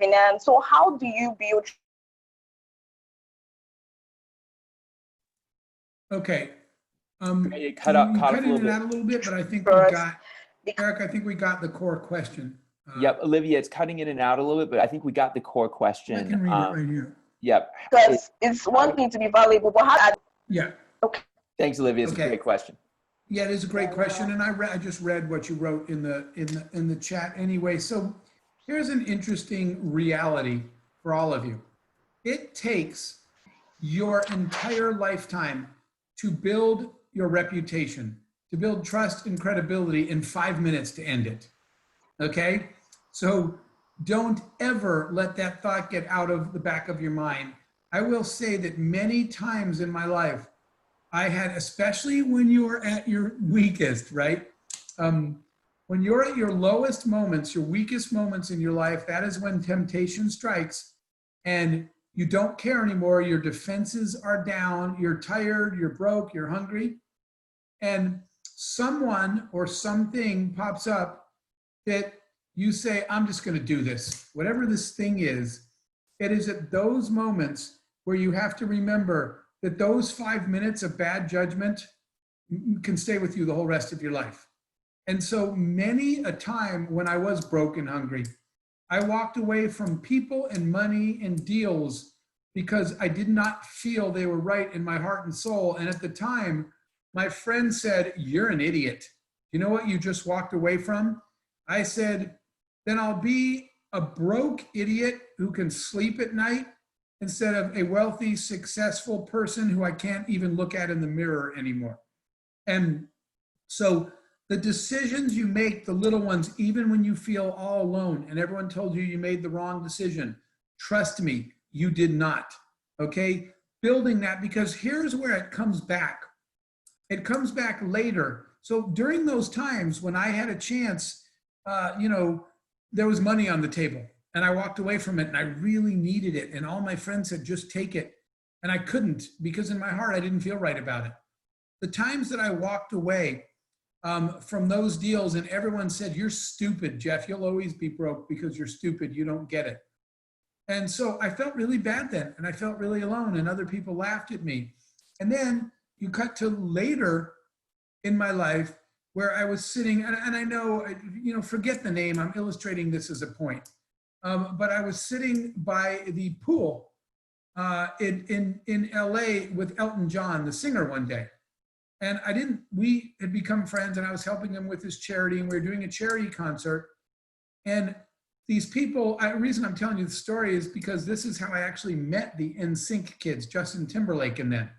finance. So how do you build? Okay. You cut in and out a little bit, but I think we got, Eric, I think we got the core question. Yep, Olivia, it's cutting in and out a little bit, but I think we got the core question. I can read it right here. Yep. Because it's one thing to be valuable, but how? Yeah. Okay. Thanks, Olivia. It's a great question. Yeah, it is a great question, and I just read what you wrote in the chat anyway. So here's an interesting reality for all of you. It takes your entire lifetime to build your reputation, to build trust and credibility in 5 minutes to end it. Okay? So don't ever let that thought get out of the back of your mind. I will say that many times in my life, I had, especially when you're at your weakest, right? When you're at your lowest moments, your weakest moments in your life, that is when temptation strikes and you don't care anymore. Your defenses are down, you're tired, you're broke, you're hungry. And someone or something pops up that you say, I'm just going to do this. Whatever this thing is, it is at those moments where you have to remember that those 5 minutes of bad judgment can stay with you the whole rest of your life. And so many a time when I was broke and hungry, I walked away from people and money and deals because I did not feel they were right in my heart and soul. And at the time, my friend said, you're an idiot. You know what you just walked away from? I said, then I'll be a broke idiot who can sleep at night instead of a wealthy, successful person who I can't even look at in the mirror anymore. And so the decisions you make, the little ones, even when you feel all alone and everyone told you you made the wrong decision, trust me, you did not, okay? Building that, because here's where it comes back. It comes back later. So during those times when I had a chance, there was money on the table and I walked away from it and I really needed it. And all my friends said, just take it. And I couldn't, because in my heart, I didn't feel right about it. The times that I walked away from those deals and everyone said, you're stupid, Jeff, you'll always be broke because you're stupid, you don't get it. And so I felt really bad then and I felt really alone and other people laughed at me. And then you cut to later in my life where I was sitting, and I know, forget the name, I'm illustrating this as a point. But I was sitting by the pool in LA with Elton John, the singer, one day. And we had become friends and I was helping him with his charity and we were doing a charity concert. And these people, the reason I'm telling you the story is because this is how I actually met the NSYNC kids, Justin Timberlake and them.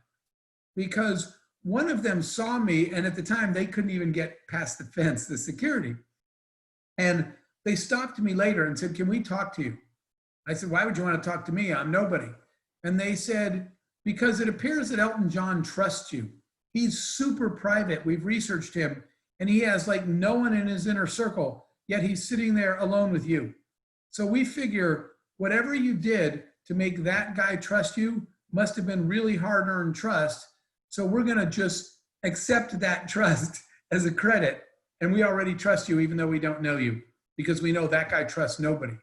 Because one of them saw me and at the time they couldn't even get past the fence, the security. And they stopped me later and said, can we talk to you? I said, why would you want to talk to me? I'm nobody. And they said, because it appears that Elton John trusts you. He's super private. We've researched him and he has like no one in his inner circle, yet he's sitting there alone with you. So we figure whatever you did to make that guy trust you must have been really hard-earned trust. So we're going to just accept that trust as a credit. And we already trust you even though we don't know you, because we know that guy trusts nobody.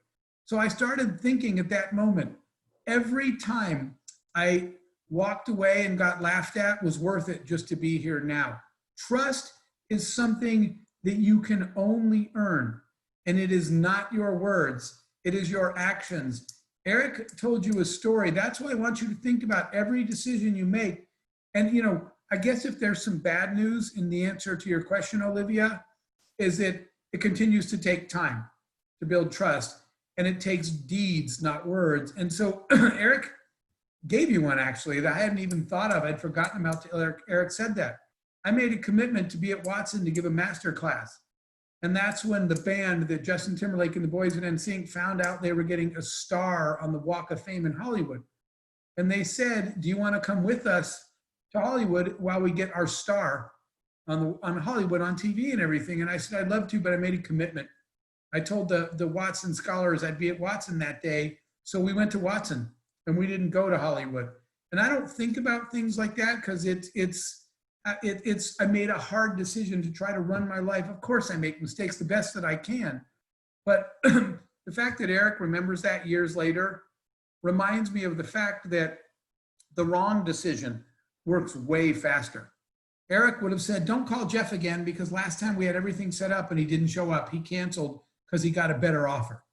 So I started thinking at that moment, every time I walked away and got laughed at was worth it just to be here now. Trust is something that you can only earn, and it is not your words, it is your actions. Eric told you a story. That's why I want you to think about every decision you make. And, you know, I guess if there's some bad news in the answer to your question, Olivia, is that it continues to take time to build trust, and it takes deeds, not words. And so Eric gave you one, actually, that I hadn't even thought of. I'd forgotten about till Eric said that. I made a commitment to be at Watson to give a master class. And that's when the band that Justin Timberlake and the boys in NSYNC found out they were getting a star on the Walk of Fame in Hollywood. And they said, do you want to come with us to Hollywood while we get our star on Hollywood on TV and everything? And I said, I'd love to, but I made a commitment. I told the Watson scholars I'd be at Watson that day. So we went to Watson and we didn't go to Hollywood. And I don't think about things like that because I made a hard decision to try to run my life. Of course I make mistakes, the best that I can. But the fact that Eric remembers that years later reminds me of the fact that the wrong decision works way faster. Eric would have said, don't call Jeff again because last time we had everything set up and he didn't show up. He canceled because he got a better offer.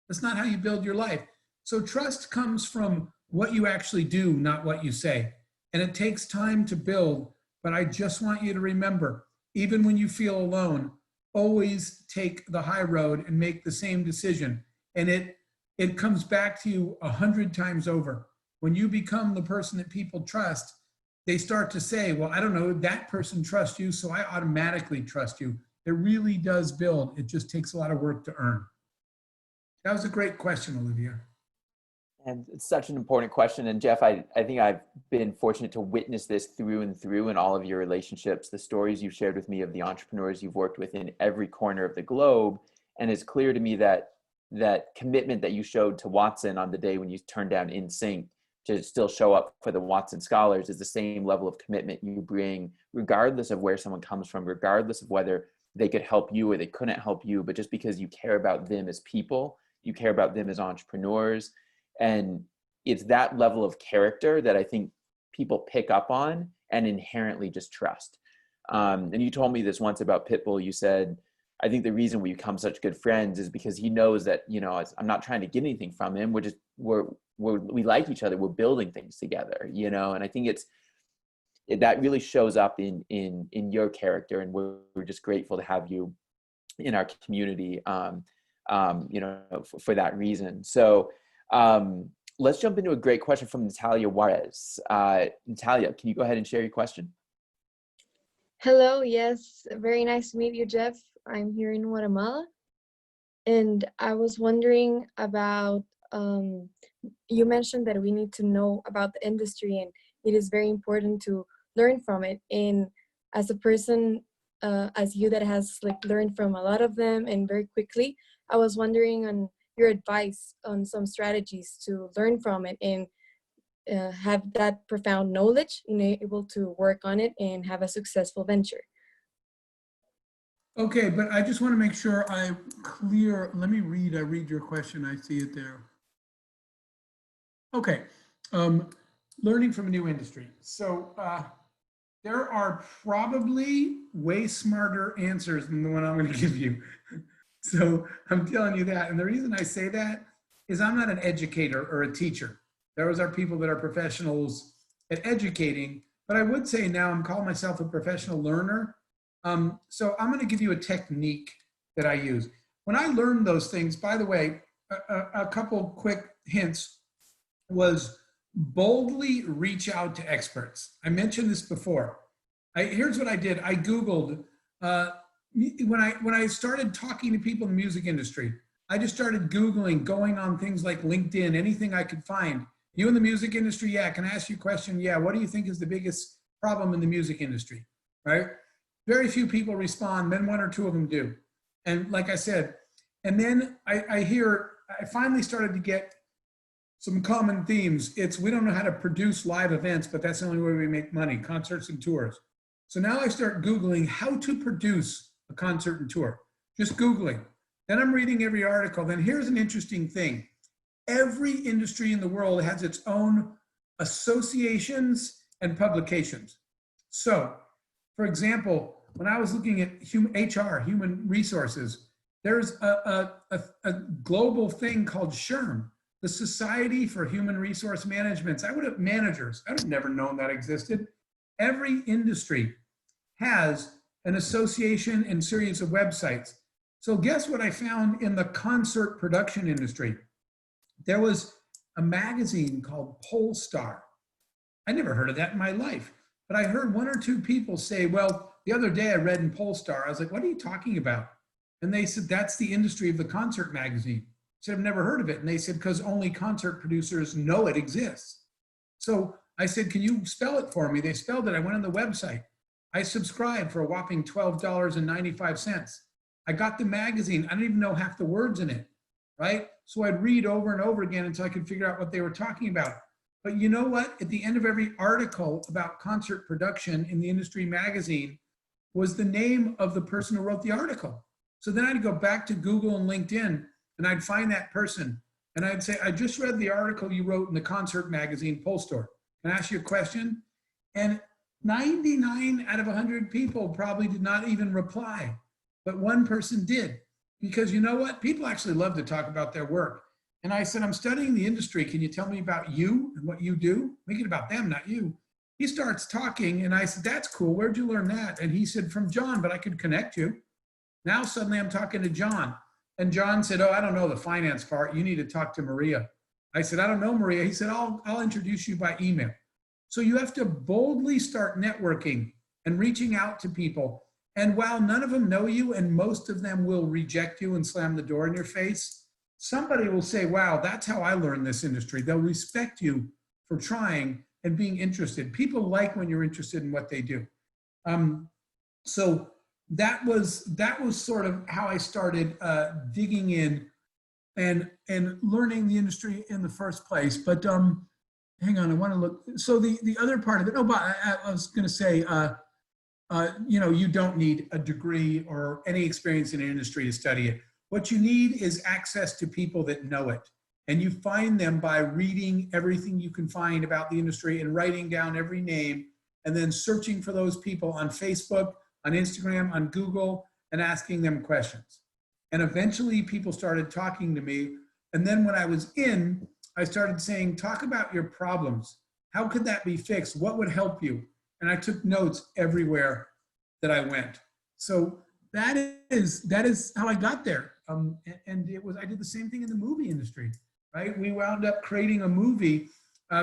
That's not how you build your life. So trust comes from what you actually do, not what you say. And it takes time to build, but I just want you to remember, even when you feel alone, always take the high road and make the same decision. And it comes back to you 100 times over. When you become the person that people trust, they start to say, well, I don't know, that person trusts you, so I automatically trust you. It really does build. It just takes a lot of work to earn. That was a great question, Olivia. And it's such an important question. And Jeff, I think I've been fortunate to witness this through and through in all of your relationships, the stories you've shared with me of the entrepreneurs you've worked with in every corner of the globe. And it's clear to me that that commitment that you showed to Watson on the day when you turned down NSYNC to still show up for the Watson Scholars is the same level of commitment you bring, regardless of where someone comes from, regardless of whether they could help you or they couldn't help you, but just because you care about them as people, you care about them as entrepreneurs. And it's that level of character that I think people pick up on and inherently just trust. And you told me this once about Pitbull. You said, I think the reason we become such good friends is because he knows that, you know, I'm not trying to get anything from him. We like each other. We're building things together, you know? And I think that really shows up in your character. And we're just grateful to have you in our community, you know, for that reason. So, let's jump into a great question from Natalia Juarez. Natalia, can you go ahead and share your question? Hello, yes, very nice to meet you, Jeff. I'm here in Guatemala, and I was wondering about, you mentioned that we need to know about the industry, and it is very important to learn from it. And as a person, as you that has learned from a lot of them and very quickly, I was wondering on your advice on some strategies to learn from it and have that profound knowledge and able to work on it and have a successful venture. Okay, but I just want to make sure I'm clear. Let me read. I read your question. I see it there. Okay, learning from a new industry. So there are probably way smarter answers than the one I'm going to give you. So I'm telling you that. And the reason I say that is I'm not an educator or a teacher. Those are people that are professionals at educating. But I would say now I'm calling myself a professional learner. So I'm going to give you a technique that I use. When I learned those things, by the way, a couple quick hints was boldly reach out to experts. I mentioned this before. Here's what I did. I Googled, when I started talking to people in the music industry, I just started Googling, going on things like LinkedIn, anything I could find. You in the music industry? Yeah. Can I ask you a question? Yeah. What do you think is the biggest problem in the music industry? Right? Very few people respond, then one or two of them do. And like I said, and then I finally started to get some common themes. It's, we don't know how to produce live events, but that's the only way we make money, concerts and tours. So now I start Googling how to produce a concert and tour, just Googling. Then I'm reading every article. Then here's an interesting thing. Every industry in the world has its own associations, and publications. So, for example, when I was looking at HR, human resources, there's a global thing called SHRM, the Society for Human Resource Management. Managers. I would have never known that existed. Every industry has an association and series of websites. So guess what I found in the concert production industry? There was a magazine called Polestar. I never heard of that in my life, but I heard one or two people say, well, the other day I read in Polestar, I was like, what are you talking about? And they said, that's the industry of the concert magazine. I said, I've never heard of it. And they said, because only concert producers know it exists. So I said, can you spell it for me? They spelled it. I went on the website. I subscribed for a whopping $12.95. I got the magazine. I didn't even know half the words in it, right? So I'd read over and over again until I could figure out what they were talking about. But you know what? At the end of every article about concert production in the industry magazine was the name of the person who wrote the article. So then I'd go back to Google and LinkedIn and I'd find that person. And I'd say, I just read the article you wrote in the concert magazine, Polestar. Can I ask you a question? And 99 out of 100 people probably did not even reply, but one person did. Because you know what? People actually love to talk about their work. And I said, I'm studying the industry. Can you tell me about you and what you do? Make it about them, not you. He starts talking and I said, that's cool. Where'd you learn that? And he said, from John, but I could connect you. Now suddenly I'm talking to John. And John said, oh, I don't know the finance part. You need to talk to Maria. I said, I don't know Maria. He said, I'll introduce you by email. So you have to boldly start networking and reaching out to people. And while none of them know you and most of them will reject you and slam the door in your face, somebody will say, wow, that's how I learned this industry. They'll respect you for trying and being interested. People like when you're interested in what they do. So that was sort of how I started digging in and learning the industry in the first place. But hang on, I want to look. So the other part of it, but I was going to say, you know, you don't need a degree or any experience in an industry to study it. What you need is access to people that know it. And you find them by reading everything you can find about the industry and writing down every name and then searching for those people on Facebook, on Instagram, on Google, and asking them questions. And eventually people started talking to me. And then when I was in, I started saying, talk about your problems. How could that be fixed? What would help you? And I took notes everywhere that I went. So that is how I got there. And I did the same thing in the movie industry, right? We wound up creating a movie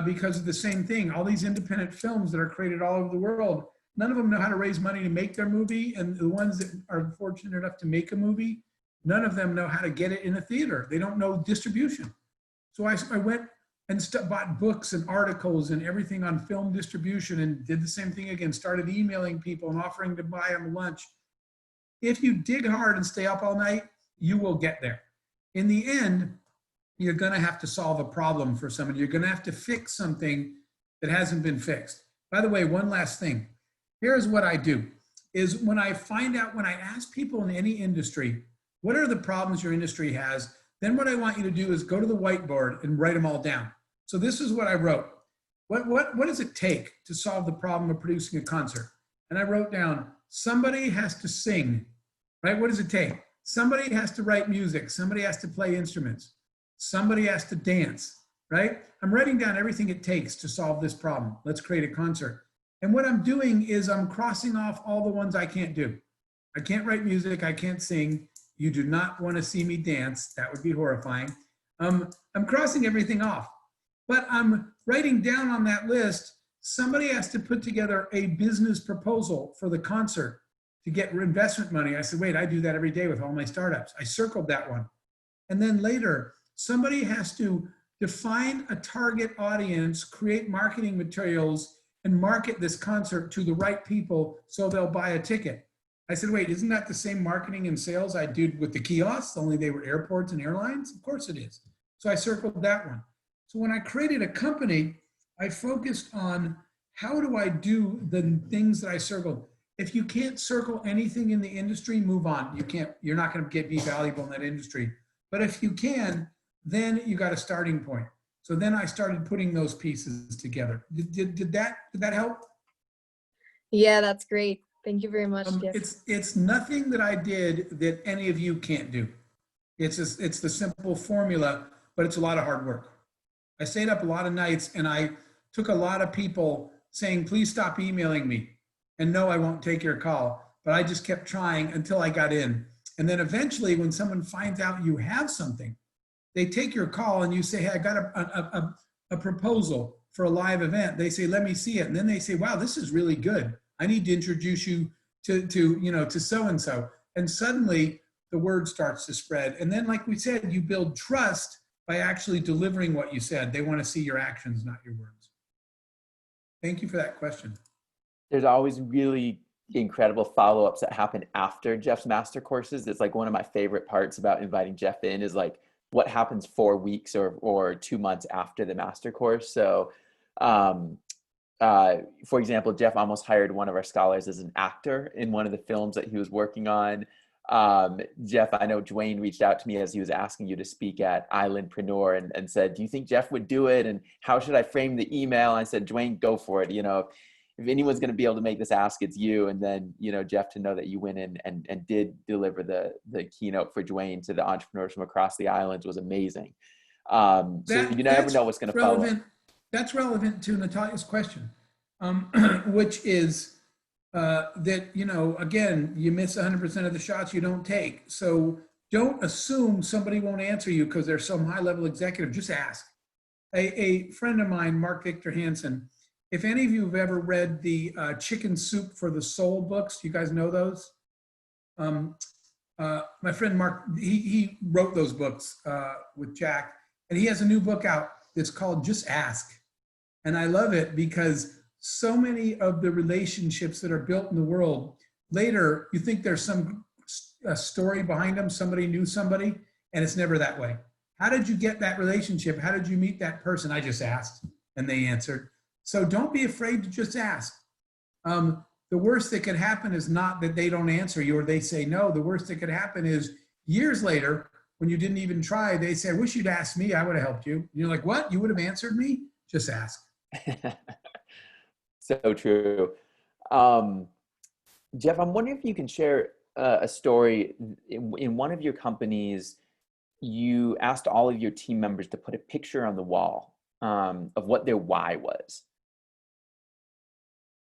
because of the same thing. All these independent films that are created all over the world, none of them know how to raise money to make their movie. And the ones that are fortunate enough to make a movie, none of them know how to get it in a theater. They don't know distribution. So I went and bought books and articles and everything on film distribution and did the same thing again, started emailing people and offering to buy them lunch. If you dig hard and stay up all night, you will get there. In the end, you're gonna have to solve a problem for somebody. You're gonna have to fix something that hasn't been fixed. By the way, one last thing. Here's what I do, is when I ask people in any industry, what are the problems your industry has? Then what I want you to do is go to the whiteboard and write them all down. So this is what I wrote. What does it take to solve the problem of producing a concert? And I wrote down, somebody has to sing, right? What does it take? Somebody has to write music. Somebody has to play instruments. Somebody has to dance, right? I'm writing down everything it takes to solve this problem. Let's create a concert. And what I'm doing is I'm crossing off all the ones I can't do. I can't write music. I can't sing. You do not want to see me dance. That would be horrifying. I'm crossing everything off. But I'm writing down on that list, somebody has to put together a business proposal for the concert to get investment money. I said, wait, I do that every day with all my startups. I circled that one. And then later, somebody has to define a target audience, create marketing materials, and market this concert to the right people so they'll buy a ticket. I said, wait, isn't that the same marketing and sales I did with the kiosks, only they were airports and airlines? Of course it is. So I circled that one. So when I created a company, I focused on how do I do the things that I circled. If you can't circle anything in the industry, move on. You're not going to be valuable in that industry. But if you can, then you got a starting point. So then I started putting those pieces together. Did that help? Yeah, that's great. Thank you very much, Jeff. It's nothing that I did that any of you can't do. It's the simple formula, but it's a lot of hard work. I stayed up a lot of nights and I took a lot of people saying, please stop emailing me. And no, I won't take your call. But I just kept trying until I got in. And then eventually when someone finds out you have something, they take your call and you say, hey, I got a proposal for a live event. They say, let me see it. And then they say, wow, this is really good. I need to introduce you to so-and-so. And suddenly the word starts to spread. And then, like we said, you build trust by actually delivering what you said. They want to see your actions, not your words. Thank you for that question. There's always really incredible follow-ups that happen after Jeff's master courses. It's like one of my favorite parts about inviting Jeff in is like what happens 4 weeks or 2 months after the master course. So, for example, Jeff almost hired one of our scholars as an actor in one of the films that he was working on. Jeff, I know Dwayne reached out to me as he was asking you to speak at Islandpreneur and said, do you think Jeff would do it? And how should I frame the email? I said, Dwayne, go for it. You know, if anyone's going to be able to make this ask, it's you. And then, you know, Jeff, to know that you went in and did deliver the keynote for Dwayne to the entrepreneurs from across the islands was amazing. So you never know what's going to follow. That's relevant to Natalia's question, which is that, you know, again, you miss 100% of the shots you don't take. So don't assume somebody won't answer you because they're some high-level executive. Just ask. A friend of mine, Mark Victor Hansen, if any of you have ever read the Chicken Soup for the Soul books, you guys know those? My friend Mark, he wrote those books with Jack, and he has a new book out that's called Just Ask. And I love it because so many of the relationships that are built in the world, later you think there's some story behind them, somebody knew somebody, and it's never that way. How did you get that relationship? How did you meet that person? I just asked, and they answered. So don't be afraid to just ask. The worst that could happen is not that they don't answer you or they say no. The worst that could happen is years later, when you didn't even try, they say, I wish you'd asked me, I would have helped you. And you're like, what? You would have answered me? Just ask. So true. Jeff, I'm wondering if you can share a story. In one of your companies, you asked all of your team members to put a picture on the wall of what their why was.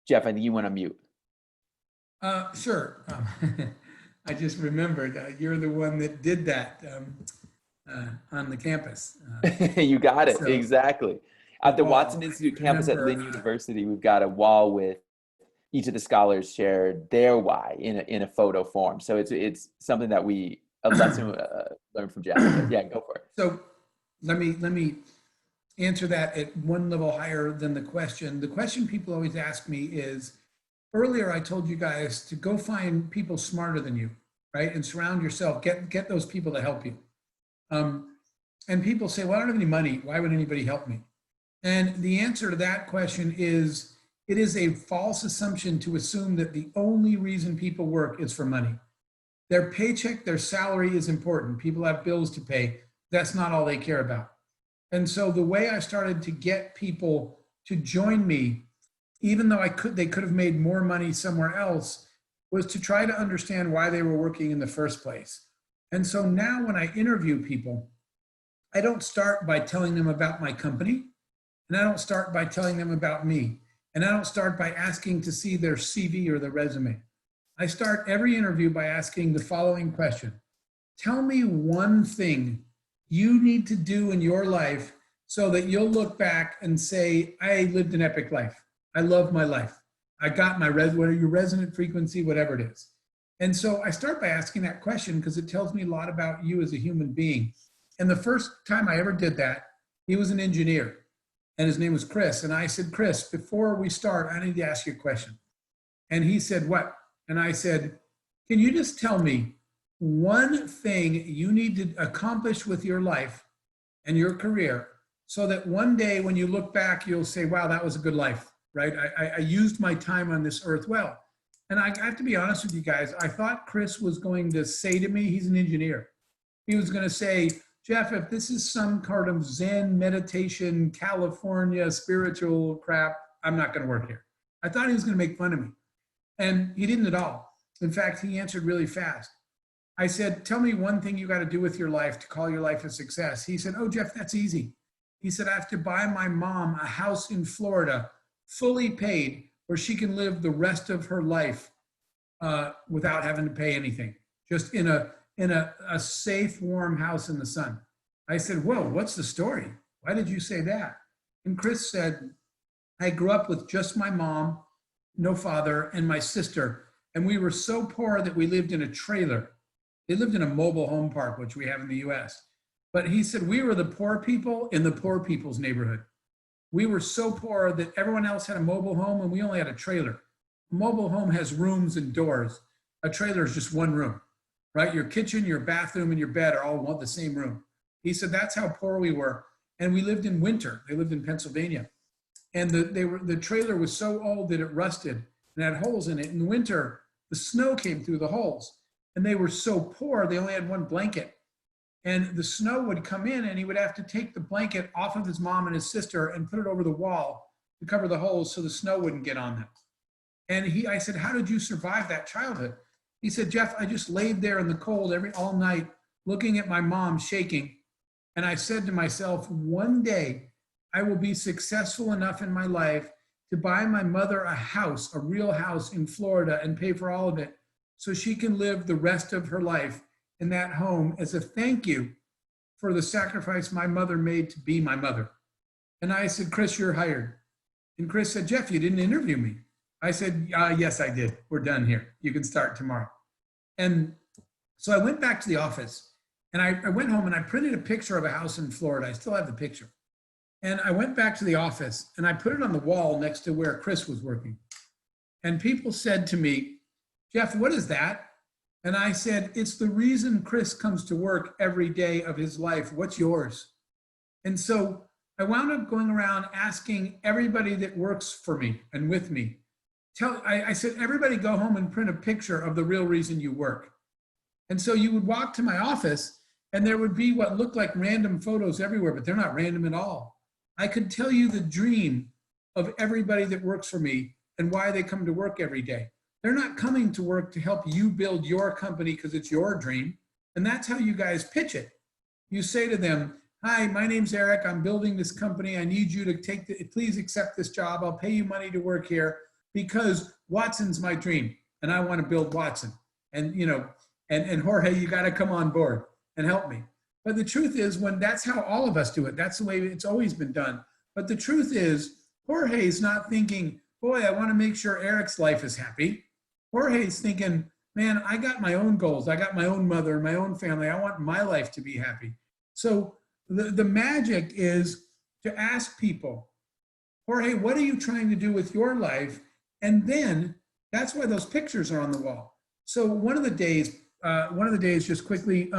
Jeff, I think you went on mute. Sure. I just remembered you're the one that did that on the campus. You got it. So, exactly. At the Watson Institute campus at Lynn University, we've got a wall with each of the scholars shared their why in a photo form. So it's something that a lesson learned from Jeff. Yeah, go for it. So let me answer that at one level higher than the question. The question people always ask me is, earlier I told you guys to go find people smarter than you, right? And surround yourself, get those people to help you. And people say, well, I don't have any money. Why would anybody help me? And the answer to that question is, it is a false assumption to assume that the only reason people work is for money. Their paycheck, their salary is important. People have bills to pay. That's not all they care about. And so the way I started to get people to join me, even though they could have made more money somewhere else, was to try to understand why they were working in the first place. And so now when I interview people, I don't start by telling them about my company, and I don't start by telling them about me, and I don't start by asking to see their CV or their resume. I start every interview by asking the following question. Tell me one thing you need to do in your life so that you'll look back and say, I lived an epic life. I love my life. I got my your resonant frequency, whatever it is. And so I start by asking that question because it tells me a lot about you as a human being. And the first time I ever did that, he was an engineer and his name was Chris. And I said, Chris, before we start, I need to ask you a question. And he said, what? And I said, can you just tell me one thing you need to accomplish with your life and your career so that one day when you look back, you'll say, wow, that was a good life, right? I used my time on this earth well. And I have to be honest with you guys, I thought Chris was going to say to me, he's an engineer. He was going to say, Jeff, if this is some kind of Zen meditation, California spiritual crap, I'm not going to work here. I thought he was going to make fun of me. And he didn't at all. In fact, he answered really fast. I said, tell me one thing you got to do with your life to call your life a success. He said, oh, Jeff, that's easy. He said, I have to buy my mom a house in Florida, fully paid, where she can live the rest of her life without having to pay anything, just in a safe, warm house in the sun. I said, whoa, what's the story? Why did you say that? And Chris said, I grew up with just my mom, no father, and my sister. And we were so poor that we lived in a trailer. They lived in a mobile home park, which we have in the US. But he said, we were the poor people in the poor people's neighborhood. We were so poor that everyone else had a mobile home and we only had a trailer. A mobile home has rooms and doors. A trailer is just one room, right? Your kitchen, your bathroom, and your bed are all the same room. He said, that's how poor we were. And we lived in winter. They lived in Pennsylvania. And the trailer was so old that it rusted and had holes in it. In winter, the snow came through the holes. And they were so poor, they only had one blanket. And the snow would come in and he would have to take the blanket off of his mom and his sister and put it over the wall to cover the holes so the snow wouldn't get on them. And I said, how did you survive that childhood? He said, Jeff, I just laid there in the cold all night, looking at my mom shaking. And I said to myself, one day I will be successful enough in my life to buy my mother a house, a real house in Florida, and pay for all of it so she can live the rest of her life in that home as a thank you for the sacrifice my mother made to be my mother. And I said, Chris, you're hired. And Chris said, Jeff, you didn't interview me. I said, yes, I did. We're done here. You can start tomorrow. And so I went back to the office and I went home and I printed a picture of a house in Florida. I still have the picture. And I went back to the office and I put it on the wall next to where Chris was working. And people said to me, Jeff, what is that? And I said, it's the reason Chris comes to work every day of his life. What's yours? And so I wound up going around asking everybody that works for me and with me. I said, everybody go home and print a picture of the real reason you work. And so you would walk to my office and there would be what looked like random photos everywhere, but they're not random at all. I could tell you the dream of everybody that works for me and why they come to work every day. They're not coming to work to help you build your company because it's your dream. And that's how you guys pitch it. You say to them, hi, my name's Eric. I'm building this company. I need you to please accept this job. I'll pay you money to work here because Watson's my dream and I want to build Watson. And, and Jorge, you got to come on board and help me. But the truth is, when that's how all of us do it, that's the way it's always been done. But the truth is, Jorge's not thinking, boy, I want to make sure Eric's life is happy. Jorge's thinking, man, I got my own goals. I got my own mother, my own family. I want my life to be happy. So the magic is to ask people, Jorge, what are you trying to do with your life? And then that's why those pictures are on the wall. So one of the days, just quickly,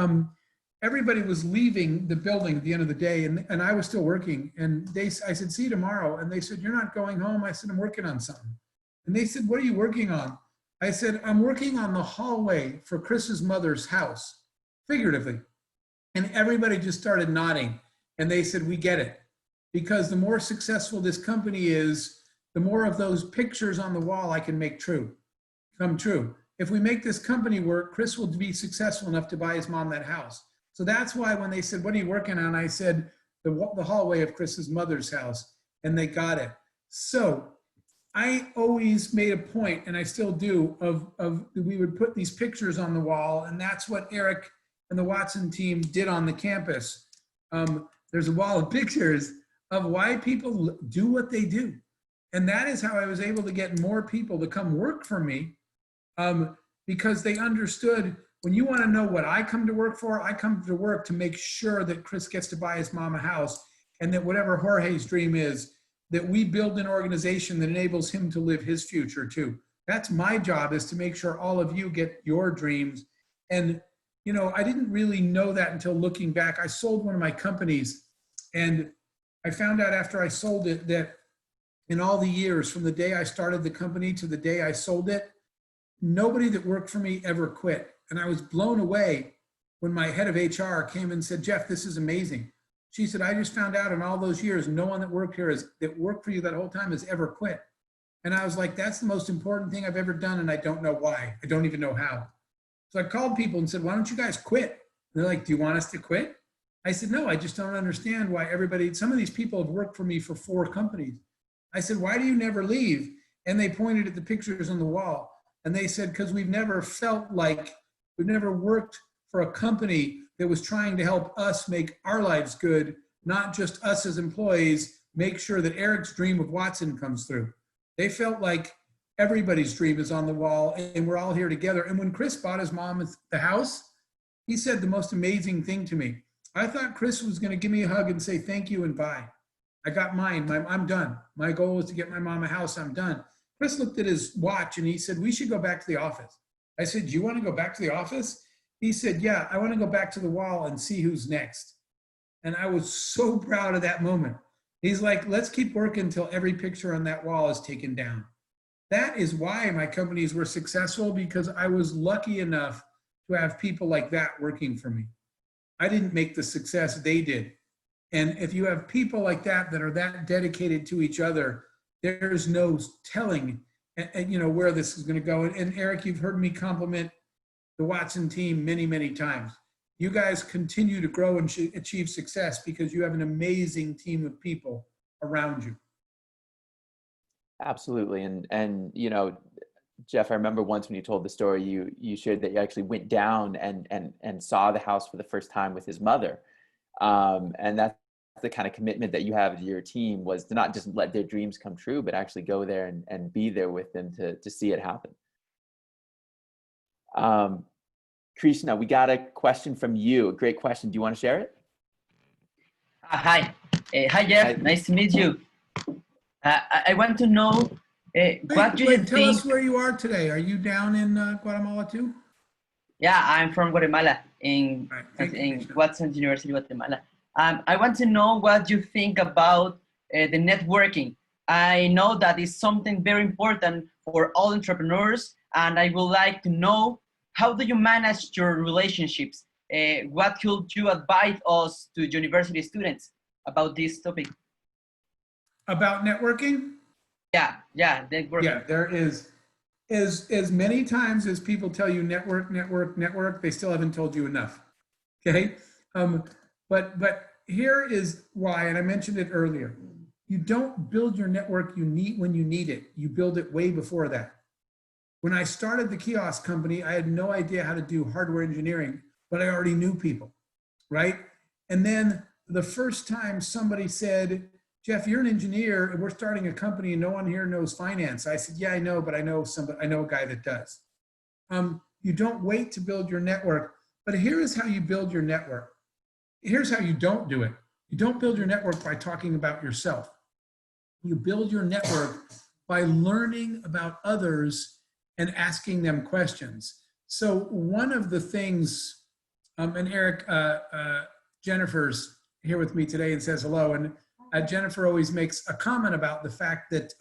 everybody was leaving the building at the end of the day and I was still working. And I said, see you tomorrow. And they said, you're not going home. I said, I'm working on something. And they said, what are you working on? I said, I'm working on the hallway for Chris's mother's house, figuratively. And everybody just started nodding. And they said, we get it. Because the more successful this company is, the more of those pictures on the wall I can make come true. If we make this company work, Chris will be successful enough to buy his mom that house. So that's why when they said, what are you working on? I said, the hallway of Chris's mother's house. And they got it. So I always made a point, and I still do, of we would put these pictures on the wall, and that's what Eric and the Watson team did on the campus. There's a wall of pictures of why people do what they do. And that is how I was able to get more people to come work for me, because they understood, when you want to know what I come to work for, I come to work to make sure that Chris gets to buy his mom a house, and that whatever Jorge's dream is, that we build an organization that enables him to live his future too. That's my job, is to make sure all of you get your dreams. And, I didn't really know that until looking back. I sold one of my companies and I found out after I sold it that in all the years from the day I started the company to the day I sold it, nobody that worked for me ever quit. And I was blown away when my head of HR came and said, Jeff, this is amazing. She said, I just found out in all those years, no one that worked here that worked for you that whole time has ever quit. And I was like, that's the most important thing I've ever done. And I don't know why. I don't even know how. So I called people and said, why don't you guys quit? And they're like, do you want us to quit? I said, no, I just don't understand why some of these people have worked for me for 4 companies. I said, why do you never leave? And they pointed at the pictures on the wall. And they said, because we've never worked for a company that was trying to help us make our lives good, not just us as employees, make sure that Eric's dream of Watson comes through. They felt like everybody's dream is on the wall and we're all here together. And when Chris bought his mom the house, he said the most amazing thing to me. I thought Chris was going to give me a hug and say thank you and bye. I got mine. I'm done. My goal is to get my mom a house. I'm done. Chris looked at his watch and he said, we should go back to the office. I said, do you want to go back to the office? He said, yeah, I want to go back to the wall and see who's next. And I was so proud of that moment. He's like, let's keep working until every picture on that wall is taken down. That is why my companies were successful, because I was lucky enough to have people like that working for me. I didn't make the success, they did. And if you have people like that that are that dedicated to each other, there's no telling, where this is going to go. And Eric, you've heard me compliment the Watson team many, many times. You guys continue to grow and achieve success because you have an amazing team of people around you. Absolutely. And Jeff, I remember once when you told the story, you shared that you actually went down and saw the house for the first time with his mother. And that's the kind of commitment that you have to your team, was to not just let their dreams come true, but actually go there and be there with them to see it happen. Krishna, we got a question from you. A great question. Do you want to share it? Hi. Hi, Jeff. Hi. Nice to meet you. I want to know what do you think? Tell us where you are today. Are you down in Guatemala too? Yeah, I'm from Guatemala, in Watson University, Guatemala. I want to know what you think about the networking. I know that is something very important for all entrepreneurs, and I would like to know, how do you manage your relationships? What could you advise us to university students about this topic? About networking? Yeah, networking. Yeah, there is. As many times as people tell you network, they still haven't told you enough. Okay? But here is why, and I mentioned it earlier. You don't build your network when you need it. You build it way before that. When I started the kiosk company, I had no idea how to do hardware engineering, but I already knew people, right? And then the first time somebody said, Jeff, you're an engineer and we're starting a company and no one here knows finance. I said, yeah, I know, but I know a guy that does. You don't wait to build your network, but here is how you build your network. Here's how you don't do it. You don't build your network by talking about yourself. You build your network by learning about others and asking them questions. So one of the things, and Eric, Jennifer's here with me today and says hello, and Jennifer always makes a comment about the fact that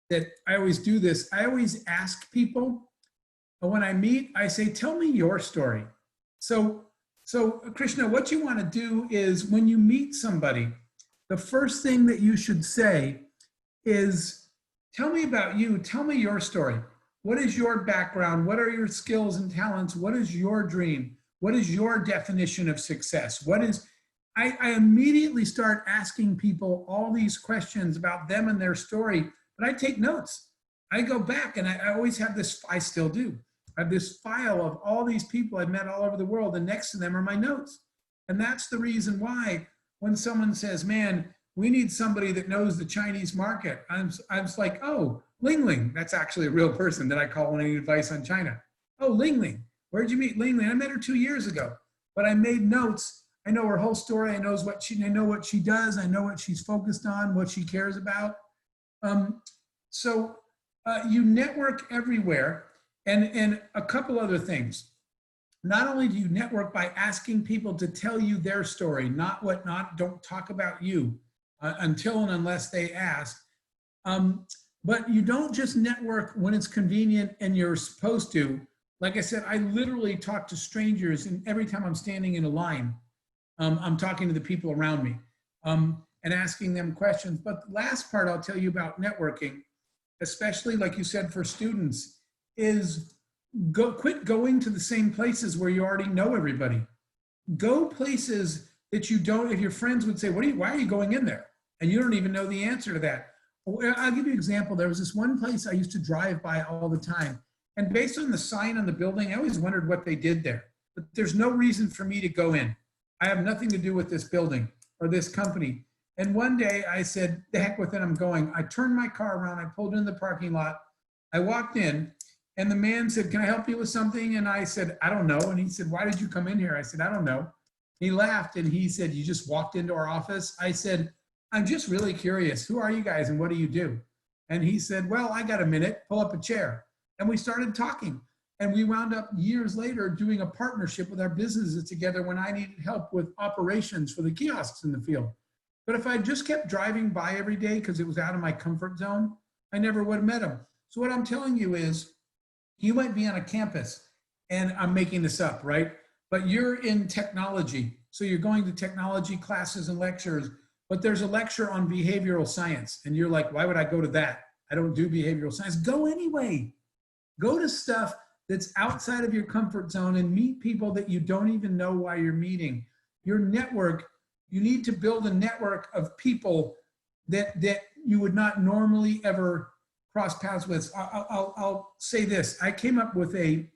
that I always do this. I always ask people, when I meet, I say, tell me your story. So Krishna, what you want to do is, when you meet somebody, the first thing that you should say is, tell me about you, tell me your story. What is your background? What are your skills and talents? What is your dream? What is your definition of success? I immediately start asking people all these questions about them and their story, but I take notes. I go back and I always have this, I still do. I have this file of all these people I've met all over the world, and next to them are my notes. And that's the reason why when someone says, man, we need somebody that knows the Chinese market, I'm just like, oh, Ling Ling. That's actually a real person that I call when I need advice on China. Oh, Ling Ling. Where'd you meet Ling Ling? I met her 2 years ago, but I made notes. I know her whole story. I know what she does. I know what she's focused on, what she cares about. You network everywhere. And a couple other things. Not only do you network by asking people to tell you their story, don't talk about you until and unless they ask. But you don't just network when it's convenient and you're supposed to. Like I said, I literally talk to strangers, and every time I'm standing in a line, I'm talking to the people around me and asking them questions. But the last part I'll tell you about networking, especially like you said for students, is quit going to the same places where you already know everybody. Go places that you don't, if your friends would say, why are you going in there? And you don't even know the answer to that. I'll give you an example. There was this one place I used to drive by all the time. And based on the sign on the building, I always wondered what they did there. But there's no reason for me to go in. I have nothing to do with this building or this company. And one day I said, the heck with it, I'm going. I turned my car around, I pulled in the parking lot, I walked in, and the man said, can I help you with something? And I said, I don't know. And he said, why did you come in here? I said, I don't know. He laughed and he said, you just walked into our office? I said, I'm just really curious. Who are you guys and what do you do? And he said, well, I got a minute, pull up a chair. And we started talking. And we wound up years later doing a partnership with our businesses together when I needed help with operations for the kiosks in the field. But if I just kept driving by every day because it was out of my comfort zone, I never would have met him. So what I'm telling you is, you might be on a campus, and I'm making this up, right? But you're in technology. So you're going to technology classes and lectures, but there's a lecture on behavioral science. And you're like, why would I go to that? I don't do behavioral science. Go anyway. Go to stuff that's outside of your comfort zone and meet people that you don't even know why you're meeting. Your network, you need to build a network of people that you would not normally ever cross paths with. I'll say this. I came up with an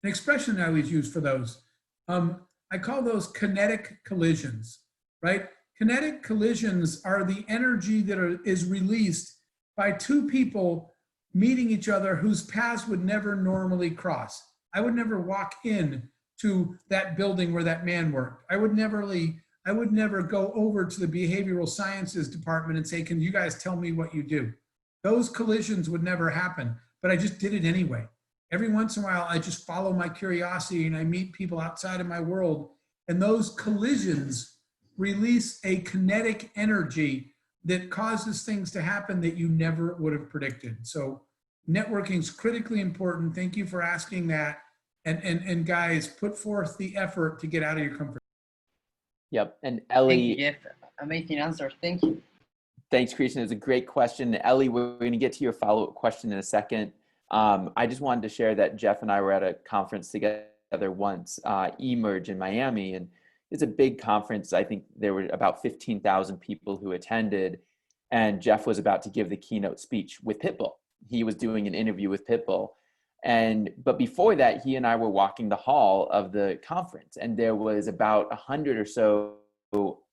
expression I always use for those. I call those kinetic collisions, right? Kinetic collisions are the energy that is released by two people meeting each other whose paths would never normally cross. I would never walk in to that building where that man worked. I would never go over to the behavioral sciences department and say, can you guys tell me what you do? Those collisions would never happen, but I just did it anyway. Every once in a while, I just follow my curiosity and I meet people outside of my world. And those collisions release a kinetic energy that causes things to happen that you never would have predicted. So networking is critically important. Thank you for asking that. And guys, put forth the effort to get out of your comfort. Yep. And Ellie. Thank you, Jeff. Amazing answer. Thank you. Thanks, Christian. It was a great question. Ellie, we're going to get to your follow-up question in a second. I just wanted to share that Jeff and I were at a conference together once, Emerge in Miami, and it's a big conference. I think there were about 15,000 people who attended, and Jeff was about to give the keynote speech with Pitbull. He was doing an interview with Pitbull. But before that, he and I were walking the hall of the conference, and there was about 100 or so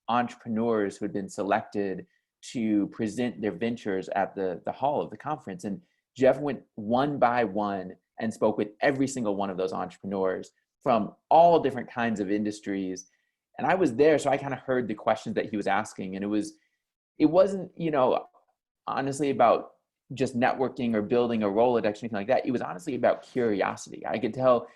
entrepreneurs who had been selected to present their ventures at the hall of the conference. And Jeff went one by one and spoke with every single one of those entrepreneurs from all different kinds of industries. And I was there, so I kind of heard the questions that he was asking. And it wasn't, honestly about just networking or building a Rolodex or anything like that. It was honestly about curiosity. I could tell,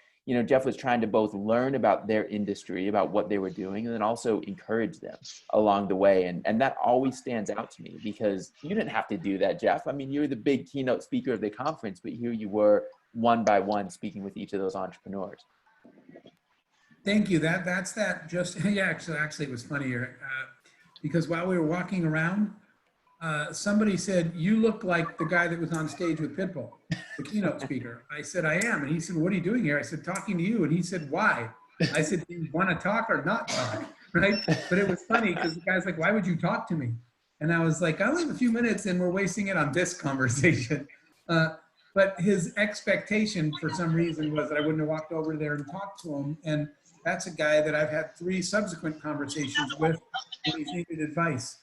Jeff was trying to both learn about their industry, about what they were doing, and then also encourage them along the way. And that always stands out to me because you didn't have to do that, Jeff. I mean, you're the big keynote speaker of the conference, but here you were one by one speaking with each of those entrepreneurs. Thank you. That's just, yeah, actually it was funnier because while we were walking around, somebody said, you look like the guy that was on stage with Pitbull, the keynote speaker. I said, I am. And he said, what are you doing here? I said, talking to you. And he said, why? I said, do you want to talk or not talk? Right? But it was funny because the guy's like, why would you talk to me? And I was like, I only have a few minutes and we're wasting it on this conversation. But his expectation for some reason was that I wouldn't have walked over there and talked to him. And that's a guy that I've had 3 subsequent conversations with when he's needed advice.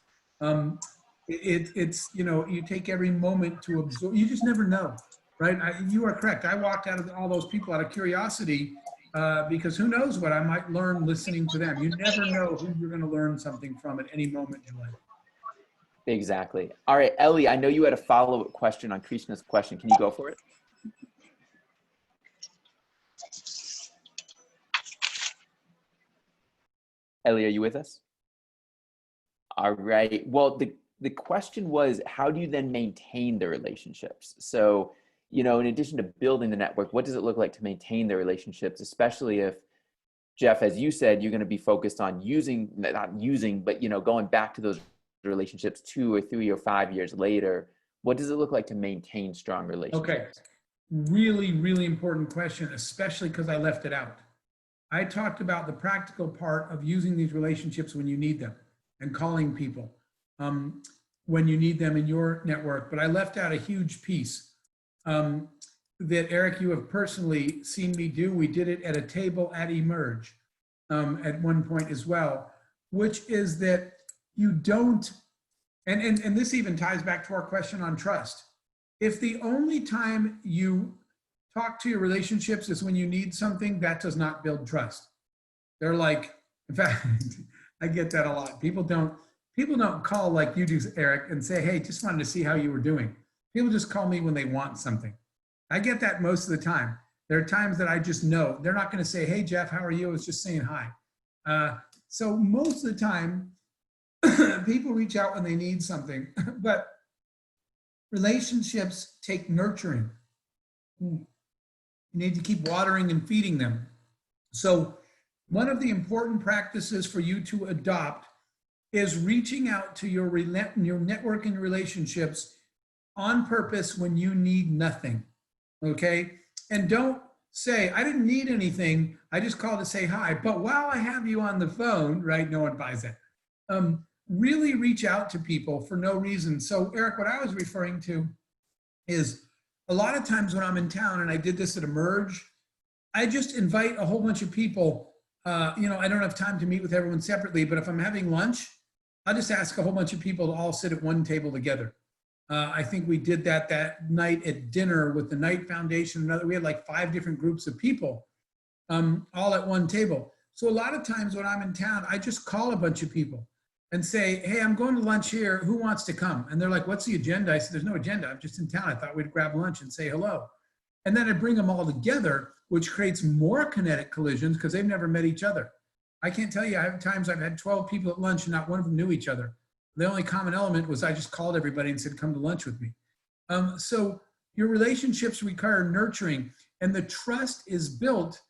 It's you take every moment to absorb. You just never know, right? You are correct. I walked out of all those people out of curiosity because who knows what I might learn listening to them. You never know who you're going to learn something from at any moment in life. Exactly. All right, Ellie, I know you had a follow-up question on Krishna's question. Can you go for it? Ellie, are you with us? All right. Well, the question was, how do you then maintain the relationships? So, you know, in addition to building the network, what does it look like to maintain the relationships, especially if, Jeff, as you said, you're going to be focused on not using, but, you know, going back to those relationships 2 or 3 or 5 years later. What does it look like to maintain strong relationships? Okay. Really, really important question, especially because I left it out. I talked about the practical part of using these relationships when you need them and calling people when you need them in your network. But I left out a huge piece that, Eric, you have personally seen me do. We did it at a table at Emerge at one point as well, which is that you don't, and this even ties back to our question on trust. If the only time you talk to your relationships is when you need something, that does not build trust. They're like, in fact, I get that a lot. People don't call like you do, Eric, and say, hey, just wanted to see how you were doing. People just call me when they want something. I get that most of the time. There are times that I just know. They're not going to say, hey, Jeff, how are you? I was just saying hi. So most of the time, people reach out when they need something, but relationships take nurturing. You need to keep watering and feeding them. So one of the important practices for you to adopt is reaching out to your networking relationships on purpose when you need nothing, okay? And don't say, I didn't need anything, I just called to say hi. But while I have you on the phone, right, no one buys it. Really reach out to people for no reason. So Eric, what I was referring to is a lot of times when I'm in town, and I did this at Emerge, I just invite a whole bunch of people. You know, I don't have time to meet with everyone separately, but if I'm having lunch, I'll just ask a whole bunch of people to all sit at one table together. I think we did that night at dinner with the Knight Foundation. We had like 5 different groups of people all at one table. So a lot of times when I'm in town, I just call a bunch of people and say, hey, I'm going to lunch here. Who wants to come? And they're like, what's the agenda? I said, there's no agenda. I'm just in town. I thought we'd grab lunch and say hello. And then I bring them all together, which creates more kinetic collisions because they've never met each other. I can't tell you, I have times I've had 12 people at lunch and not one of them knew each other. The only common element was I just called everybody and said, come to lunch with me. So your relationships require nurturing, and the trust is built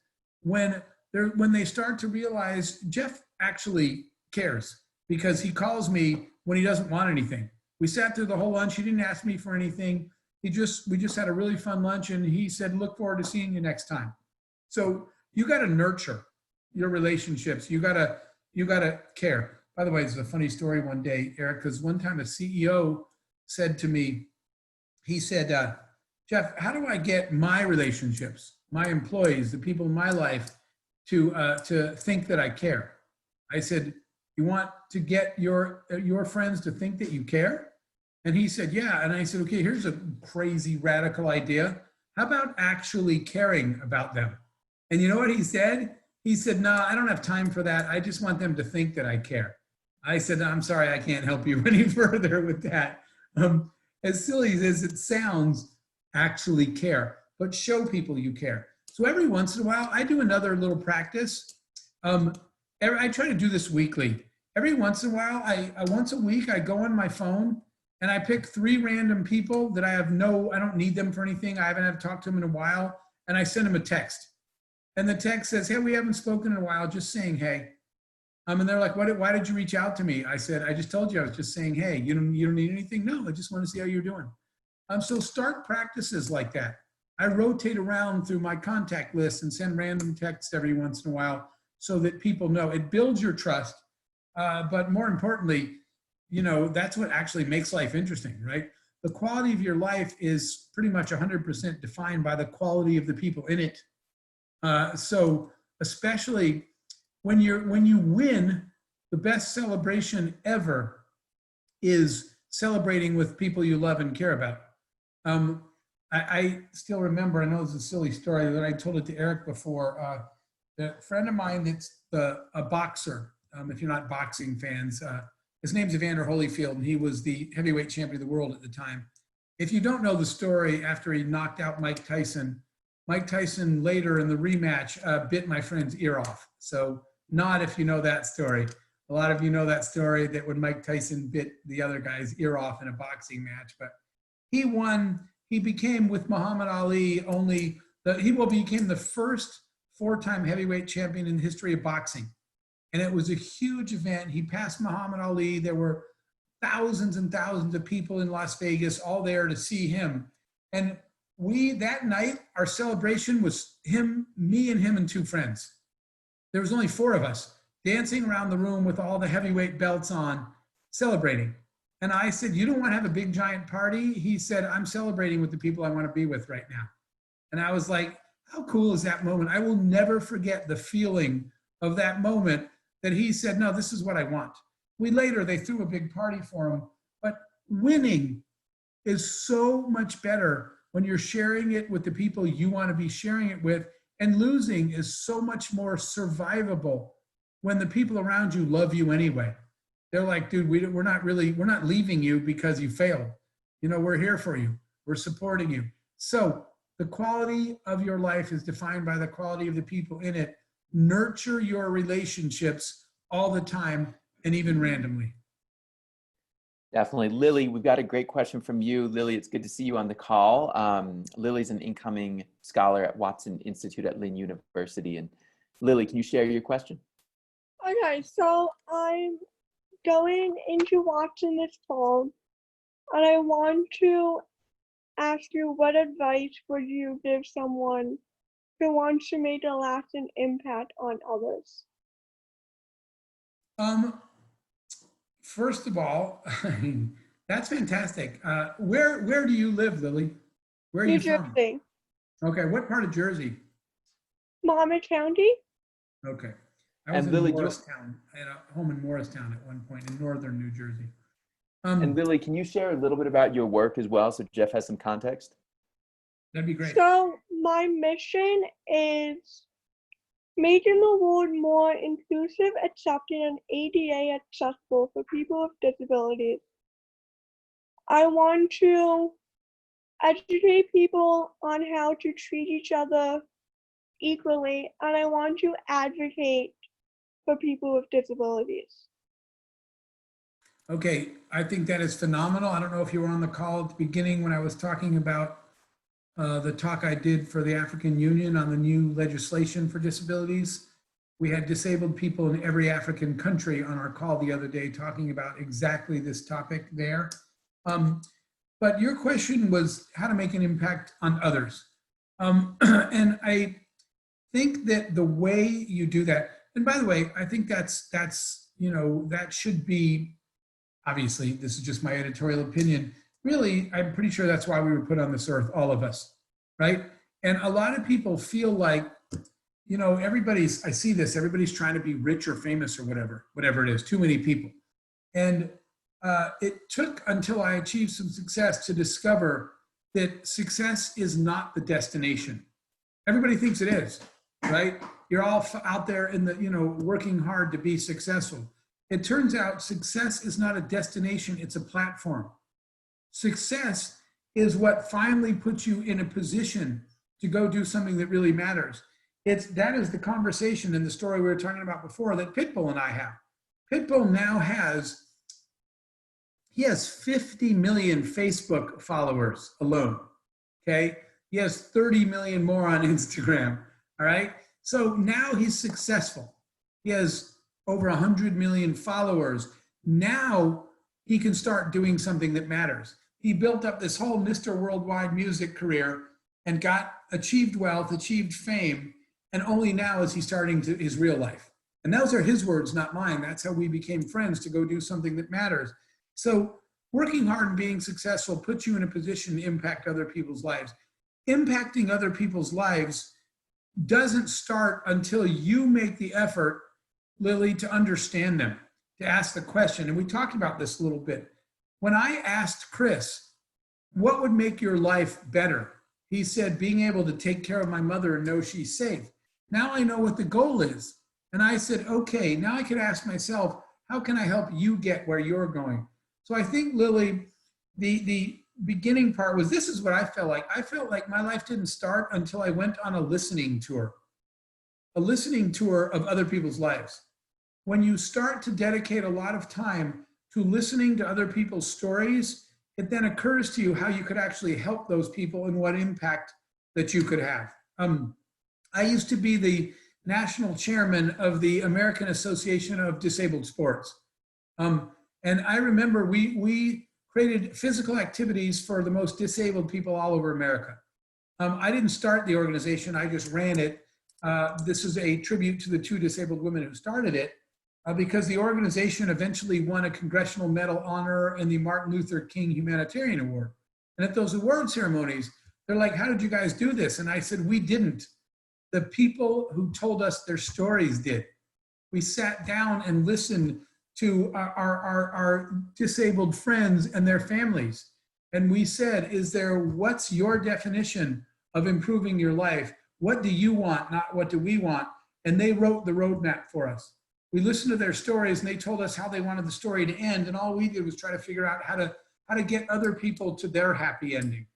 when they start to realize Jeff actually cares, because he calls me when he doesn't want anything. We sat through the whole lunch. He didn't ask me for anything. We just had a really fun lunch, and he said, look forward to seeing you next time. So you got to nurture your relationships. You got to care. By the way, it's a funny story one day, Eric, because one time a CEO said to me, he said, Jeff, how do I get my relationships, my employees, the people in my life to think that I care? I said, you want to get your friends to think that you care? And he said, yeah. And I said, okay, here's a crazy radical idea. How about actually caring about them? And you know what he said? He said, no, I don't have time for that. I just want them to think that I care. I said, I'm sorry, I can't help you any further with that. As silly as it sounds, actually care, but show people you care. So every once in a while, I do another little practice. I try to do this weekly. Every once in a while, once a week, I go on my phone and I pick 3 random people that I don't need them for anything. I haven't had to talk to them in a while. And I send them a text. And the text says, hey, we haven't spoken in a while, just saying, hey. And they're like, why did you reach out to me? I said, I just told you, I was just saying, hey, you don't need anything? No, I just want to see how you're doing. So start practices like that. I rotate around through my contact list and send random texts every once in a while so that people know. It builds your trust. But more importantly, you know, that's what actually makes life interesting, right? The quality of your life is pretty much 100% defined by the quality of the people in it. So especially when you win, the best celebration ever is celebrating with people you love and care about. I still remember, I know it's a silly story, that I told it to Eric before. A friend of mine that's a boxer, if you're not boxing fans, his name's Evander Holyfield, and he was the heavyweight champion of the world at the time. If you don't know the story, after he knocked out Mike Tyson later in the rematch bit my friend's ear off. So not if you know that story. A lot of you know that story, that when Mike Tyson bit the other guy's ear off in a boxing match, but he won he became, with Muhammad Ali, he became the first 4-time heavyweight champion in the history of boxing. And it was a huge event. He passed Muhammad Ali. There were thousands and thousands of people in Las Vegas, all there to see him. And that night, our celebration was me and him and 2 friends. There was only 4 of us dancing around the room with all the heavyweight belts on, celebrating. And I said, you don't want to have a big giant party? He said, I'm celebrating with the people I want to be with right now. And I was like, how cool is that moment? I will never forget the feeling of that moment that he said, no, this is what I want. They threw a big party for him, but winning is so much better when you're sharing it with the people you want to be sharing it with, and losing is so much more survivable when the people around you love you anyway. They're like, dude, we're not leaving you because you failed. We're here for you. We're supporting you. So the quality of your life is defined by the quality of the people in it. Nurture your relationships all the time and even randomly. Definitely. Lily, we've got a great question from you. Lily, it's good to see you on the call. Lily's an incoming scholar at Watson Institute at Lynn University. And Lily, can you share your question? Okay, so I'm going into Watson this fall, and I want to ask you, what advice would you give someone who wants to make a lasting impact on others? First of all, that's fantastic. Where do you live, Lily? Where are you from? New Jersey. Okay, what part of Jersey? Monmouth County. Okay. I was And Lily, in Morristown. I had a home in Morristown at one point in northern New Jersey. And Lily, can you share a little bit about your work as well, so Jeff has some context? That'd be great. So my mission is making the world more inclusive, accepting, and ADA accessible for people with disabilities. I want to educate people on how to treat each other equally, and I want to advocate for people with disabilities. Okay, I think that is phenomenal. I don't know if you were on the call at the beginning when I was talking about the talk I did for the African Union on the new legislation for disabilities. We had disabled people in every African country on our call the other day talking about exactly this topic there. But your question was how to make an impact on others. And I think that the way you do that, and by the way, I think that should be, obviously, this is just my editorial opinion. Really, I'm pretty sure that's why we were put on this earth, all of us, right? And a lot of people feel like, I see this, everybody's trying to be rich or famous or whatever it is, too many people. And it took until I achieved some success to discover that success is not the destination. Everybody thinks it is, right? You're all out there in working hard to be successful. It turns out success is not a destination, it's a platform. Success is what finally puts you in a position to go do something that really matters. That is the conversation in the story we were talking about before that Pitbull and I have. Pitbull now has 50 million Facebook followers alone, okay? He has 30 million more on Instagram, all right? So now he's successful. He has over 100 million followers. Now he can start doing something that matters. He built up this whole Mr. Worldwide music career and achieved wealth, achieved fame, and only now is he starting his real life. And those are his words, not mine. That's how we became friends, to go do something that matters. So working hard and being successful puts you in a position to impact other people's lives. Impacting other people's lives doesn't start until you make the effort, Lily, to understand them, to ask the question. And we talked about this a little bit. When I asked Chris, what would make your life better? He said, being able to take care of my mother and know she's safe. Now I know what the goal is. And I said, okay, now I could ask myself, how can I help you get where you're going? So I think, Lily, the beginning part was, this is what I felt like. I felt like my life didn't start until I went on a listening tour of other people's lives. When you start to dedicate a lot of time to listening to other people's stories, it then occurs to you how you could actually help those people and what impact that you could have. I used to be the national chairman of the American Association of Disabled Sports. And I remember we created physical activities for the most disabled people all over America. I didn't start the organization, I just ran it. This is a tribute to the 2 disabled women who started it, because the organization eventually won a Congressional Medal honor and the Martin Luther King Humanitarian Award. And at those award ceremonies, they're like, how did you guys do this? And I said, we didn't. The people who told us their stories did. We sat down and listened to our disabled friends and their families. And we said, what's your definition of improving your life? What do you want, not what do we want? And they wrote the roadmap for us. We listened to their stories and they told us how they wanted the story to end. And all we did was try to figure out how to get other people to their happy ending.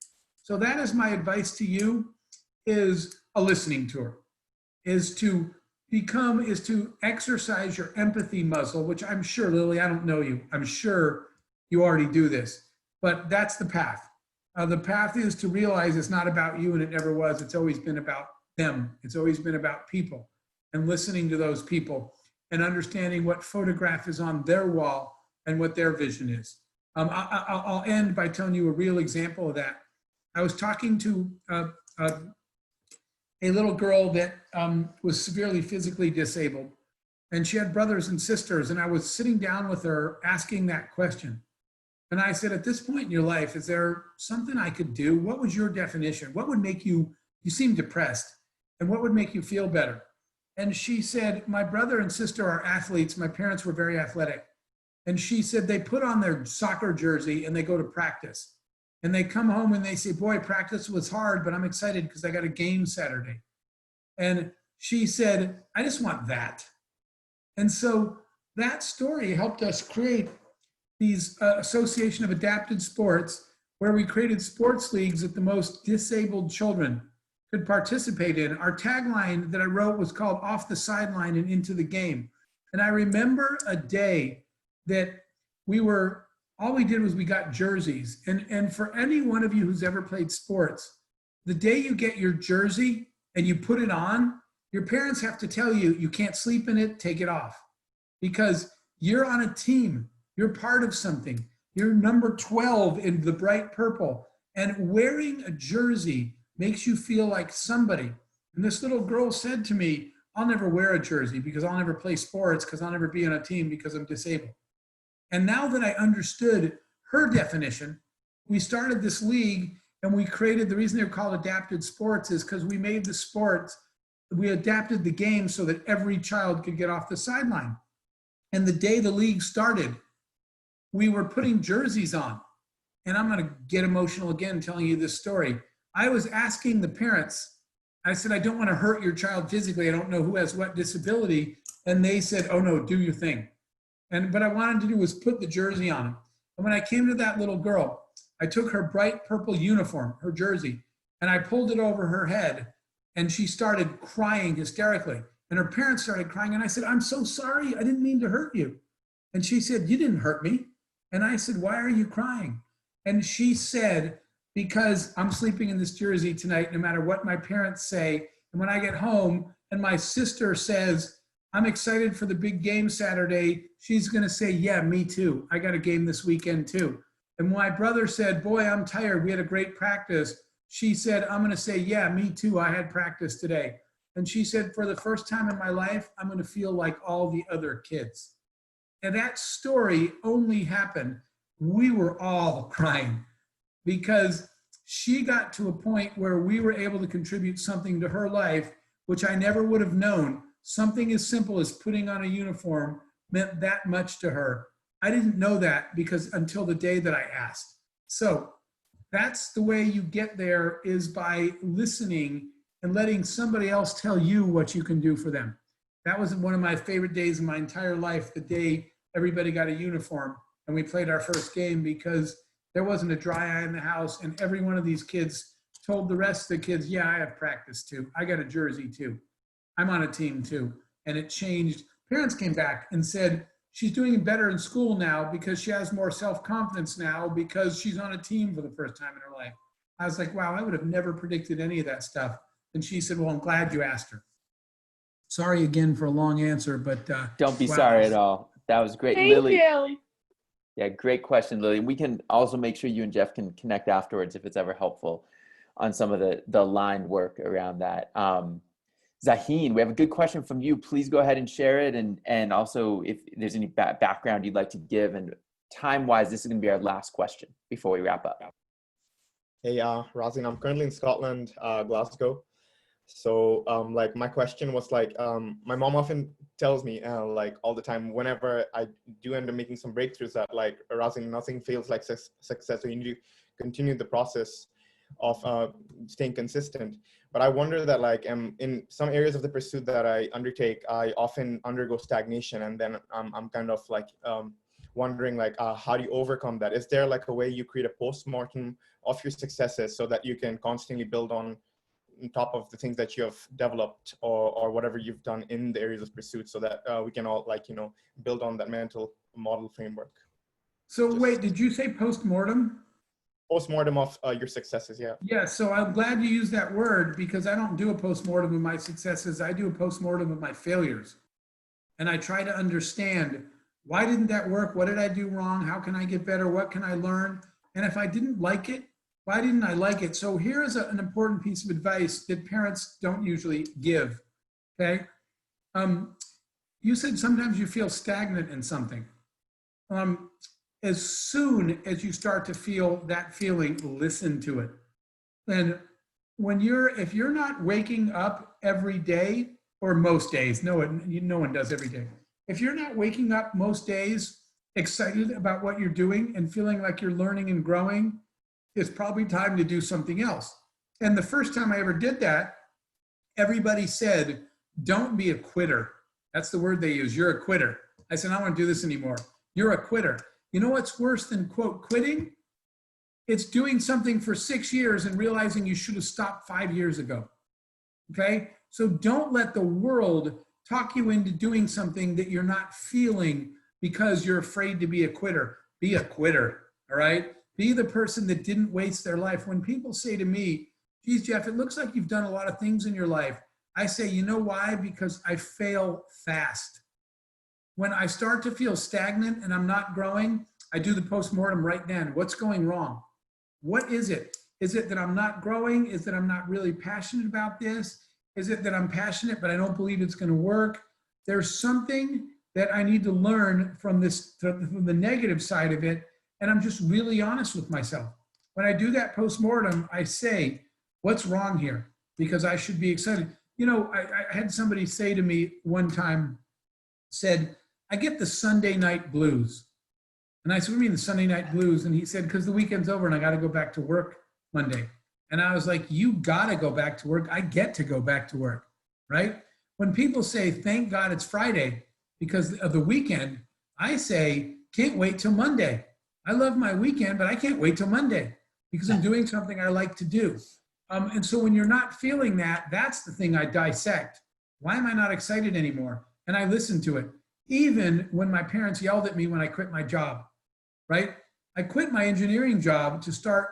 So that is my advice to you, is a listening tour, is to exercise your empathy muscle, which I'm sure, Lily, I don't know you, I'm sure you already do this, but that's the path. The path is to realize it's not about you, and it never was. It's always been about them. It's always been about people, and listening to those people and understanding what photograph is on their wall and what their vision is. I'll end by telling you a real example of that. I was talking to a little girl that was severely physically disabled, and she had brothers and sisters, and I was sitting down with her asking that question. And I said, at this point in your life, is there something I could do? What was your definition? What would make you seem depressed, and what would make you feel better? And she said, my brother and sister are athletes. My parents were very athletic. And she said, they put on their soccer jersey and they go to practice. And they come home and they say, boy, practice was hard, but I'm excited because I got a game Saturday. And she said, I just want that. And so that story helped us create these Association of Adapted Sports, where we created sports leagues that the most disabled children could participate in. Our tagline that I wrote was called Off the Sideline and Into the Game. And I remember a day that all we did was we got jerseys. And for any one of you who's ever played sports, the day you get your jersey and you put it on, your parents have to tell you, you can't sleep in it, take it off. Because you're on a team, you're part of something. You're number 12 in the bright purple. And wearing a jersey makes you feel like somebody. And this little girl said to me, I'll never wear a jersey because I'll never play sports, because I'll never be on a team because I'm disabled. And now that I understood her definition, we started this league and we created, the reason they're called adapted sports is because we made the sports, we adapted the game so that every child could get off the sideline. And the day the league started, we were putting jerseys on. And I'm gonna get emotional again telling you this story. I was asking the parents, I said, I don't wanna hurt your child physically. I don't know who has what disability. And they said, oh no, do your thing. And what I wanted to do was put the jersey on him. And when I came to that little girl, I took her bright purple uniform, her jersey, and I pulled it over her head, and she started crying hysterically. And her parents started crying, and I said, I'm so sorry, I didn't mean to hurt you. And she said, you didn't hurt me. And I said, why are you crying? And she said, because I'm sleeping in this jersey tonight, no matter what my parents say. And when I get home and my sister says, I'm excited for the big game Saturday, she's gonna say, yeah, me too. I got a game this weekend too. And my brother said, boy, I'm tired, we had a great practice. She said, I'm gonna say, yeah, me too, I had practice today. And she said, for the first time in my life, I'm gonna feel like all the other kids. And that story only happened, we were all crying, because she got to a point where we were able to contribute something to her life, which I never would have known. Something as simple as putting on a uniform meant that much to her. I didn't know that because until the day that I asked. So that's the way you get there, is by listening and letting somebody else tell you what you can do for them. That was one of my favorite days in my entire life, the day everybody got a uniform and we played our first game, because there wasn't a dry eye in the house, and every one of these kids told the rest of the kids, yeah, I have practice too. I got a jersey too. I'm on a team too. And it changed. Parents came back and said, she's doing better in school now because she has more self-confidence now because she's on a team for the first time in her life. I was like, wow, I would have never predicted any of that stuff. And she said, well, I'm glad you asked her. Sorry again for a long answer, but don't be wow. sorry at all. That was great. Thank Lily. you. Yeah, great question, Lily. We can also make sure you and Jeff can connect afterwards if it's ever helpful on some of the line work around that. Zaheen, we have a good question from you. Please go ahead and share it. And also if there's any background you'd like to give, and time-wise, this is gonna be our last question before we wrap up. Hey, Razin, I'm currently in Scotland, Glasgow. So like my question was like, my mom often tells me like all the time, whenever I do end up making some breakthroughs, that like, Razin, nothing feels like success. So you need to continue the process of staying consistent. But I wonder that like in some areas of the pursuit that I undertake, I often undergo stagnation, and then I'm kind of like wondering like how do you overcome that? Is there like a way you create a post-mortem of your successes so that you can constantly build on top of the things that you have developed or whatever you've done in the areas of pursuit, so that we can all like, you know, build on that mental model framework? So wait, did you say post-mortem? Post-mortem of your successes, yeah. Yeah, so I'm glad you used that word, because I don't do a post-mortem of my successes. I do a post-mortem of my failures. And I try to understand, why didn't that work? What did I do wrong? How can I get better? What can I learn? And if I didn't like it, why didn't I like it? So here is an important piece of advice that parents don't usually give, okay? You said sometimes you feel stagnant in something. As soon as you start to feel that feeling, listen to it. And if you're not waking up every day, or most days, no one does every day. If you're not waking up most days excited about what you're doing and feeling like you're learning and growing, it's probably time to do something else. And the first time I ever did that, everybody said, don't be a quitter. That's the word they use. You're a quitter. I said, I don't want to do this anymore. You're a quitter. You know what's worse than, quote, quitting? It's doing something for 6 years and realizing you should have stopped 5 years ago, okay? So don't let the world talk you into doing something that you're not feeling because you're afraid to be a quitter. Be a quitter, all right? Be the person that didn't waste their life. When people say to me, geez, Jeff, it looks like you've done a lot of things in your life, I say, you know why? Because I fail fast. When I start to feel stagnant and I'm not growing, I do the postmortem right then. What's going wrong? What is it? Is it that I'm not growing? Is it that I'm not really passionate about this? Is it that I'm passionate, but I don't believe it's going to work? There's something that I need to learn from this, from the negative side of it. And I'm just really honest with myself. When I do that postmortem, I say, what's wrong here? Because I should be excited. You know, I had somebody say to me one time, said, I get the Sunday night blues. And I said, what do you mean the Sunday night blues? And he said, because the weekend's over and I got to go back to work Monday. And I was like, you got to go back to work. I get to go back to work, right? When people say, thank God it's Friday because of the weekend, I say, can't wait till Monday. I love my weekend, but I can't wait till Monday because I'm doing something I like to do. And so when you're not feeling that, that's the thing I dissect. Why am I not excited anymore? And I listen to it. Even when my parents yelled at me when I quit my job, right? I quit my engineering job to start,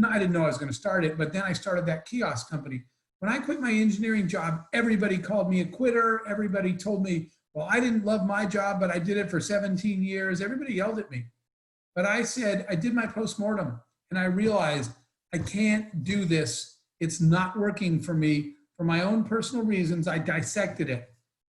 I didn't know I was going to start it, but then I started that kiosk company. When I quit my engineering job, everybody called me a quitter. Everybody told me, well, I didn't love my job, but I did it for 17 years. Everybody yelled at me. But I said, I did my postmortem and I realized I can't do this. It's not working for me. For my own personal reasons, I dissected it.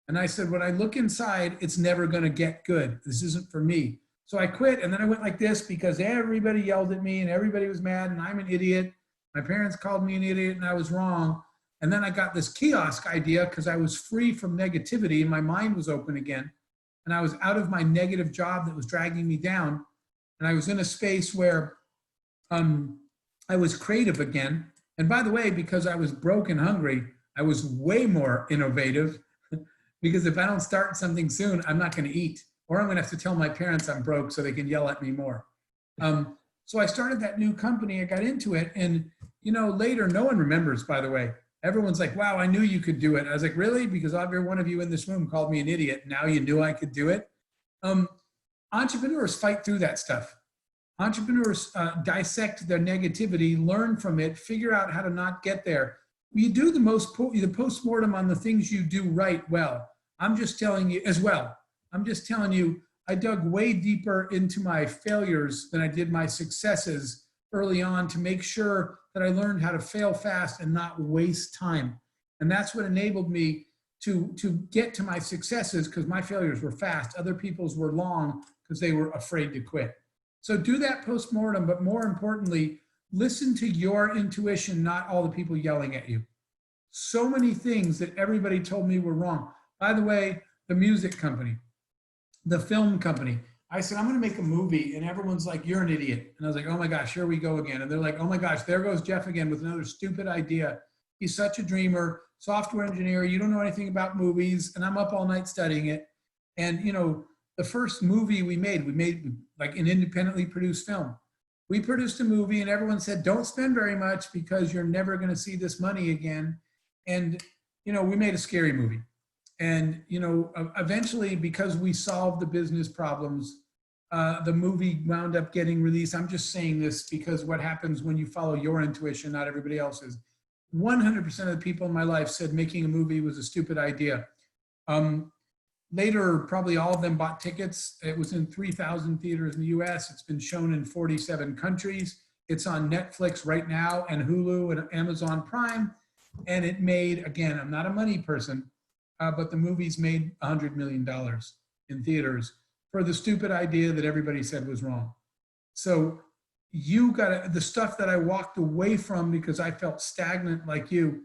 And I said, when I look inside, it's never going to get good. This isn't for me. So I quit. And then I went like this because everybody yelled at me and everybody was mad and I'm an idiot. My parents called me an idiot and I was wrong. And then I got this kiosk idea because I was free from negativity and my mind was open again. And I was out of my negative job that was dragging me down. And I was in a space where I was creative again. And by the way, because I was broke and hungry, I was way more innovative. Because if I don't start something soon, I'm not going to eat. Or I'm going to have to tell my parents I'm broke so they can yell at me more. So I started that new company. I got into it. And, you know, later, no one remembers, by the way. Everyone's like, wow, I knew you could do it. I was like, really? Because every one of you in this room called me an idiot. Now you knew I could do it. Entrepreneurs fight through that stuff. Entrepreneurs dissect their negativity, learn from it, figure out how to not get there. You do the postmortem on the things you do right well. I'm just telling you as well. I'm just telling you, I dug way deeper into my failures than I did my successes early on to make sure that I learned how to fail fast and not waste time. And that's what enabled me to get to my successes, because my failures were fast. Other people's were long because they were afraid to quit. So do that postmortem, but more importantly, listen to your intuition, not all the people yelling at you. So many things that everybody told me were wrong. By the way, the music company, the film company, I said, I'm going to make a movie, and everyone's like, you're an idiot. And I was like, oh my gosh, here we go again. And they're like, oh my gosh, there goes Jeff again with another stupid idea. He's such a dreamer, software engineer. You don't know anything about movies. And I'm up all night studying it. And you know, the first movie we made like an independently produced film. We produced a movie and everyone said, don't spend very much because you're never going to see this money again. And, you know, we made a scary movie. And, you know, eventually, because we solved the business problems, the movie wound up getting released. I'm just saying this because what happens when you follow your intuition, not everybody else's. 100% of the people in my life said making a movie was a stupid idea. Later, probably all of them bought tickets. It was in 3,000 theaters in the US. It's been shown in 47 countries. It's on Netflix right now and Hulu and Amazon Prime. And it made, again, I'm not a money person, but the movie's made $100 million in theaters for the stupid idea that everybody said was wrong. So you got the stuff that I walked away from because I felt stagnant like you,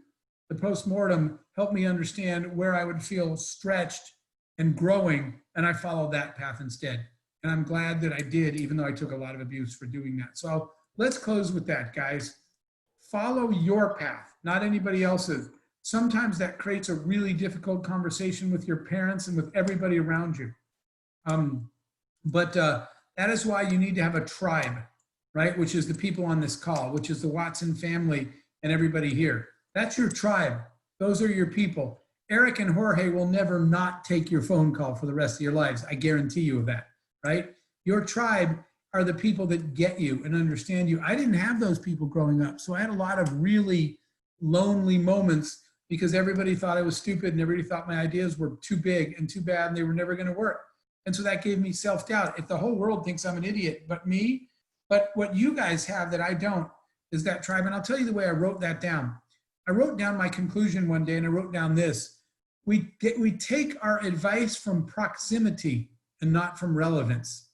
the postmortem helped me understand where I would feel stretched and growing, and I followed that path instead. And I'm glad that I did, even though I took a lot of abuse for doing that. So let's close with that, guys. Follow your path, not anybody else's. Sometimes that creates a really difficult conversation with your parents and with everybody around you. But that is why you need to have a tribe, right? Which is the people on this call, which is the Watson family and everybody here. That's your tribe. Those are your people. Eric and Jorge will never not take your phone call for the rest of your lives. I guarantee you of that, right? Your tribe are the people that get you and understand you. I didn't have those people growing up. So I had a lot of really lonely moments because everybody thought I was stupid and everybody thought my ideas were too big and too bad and they were never going to work. And so that gave me self-doubt. If the whole world thinks I'm an idiot, but me, but what you guys have that I don't is that tribe. And I'll tell you the way I wrote that down. I wrote down my conclusion one day and I wrote down this. We take our advice from proximity and not from relevance.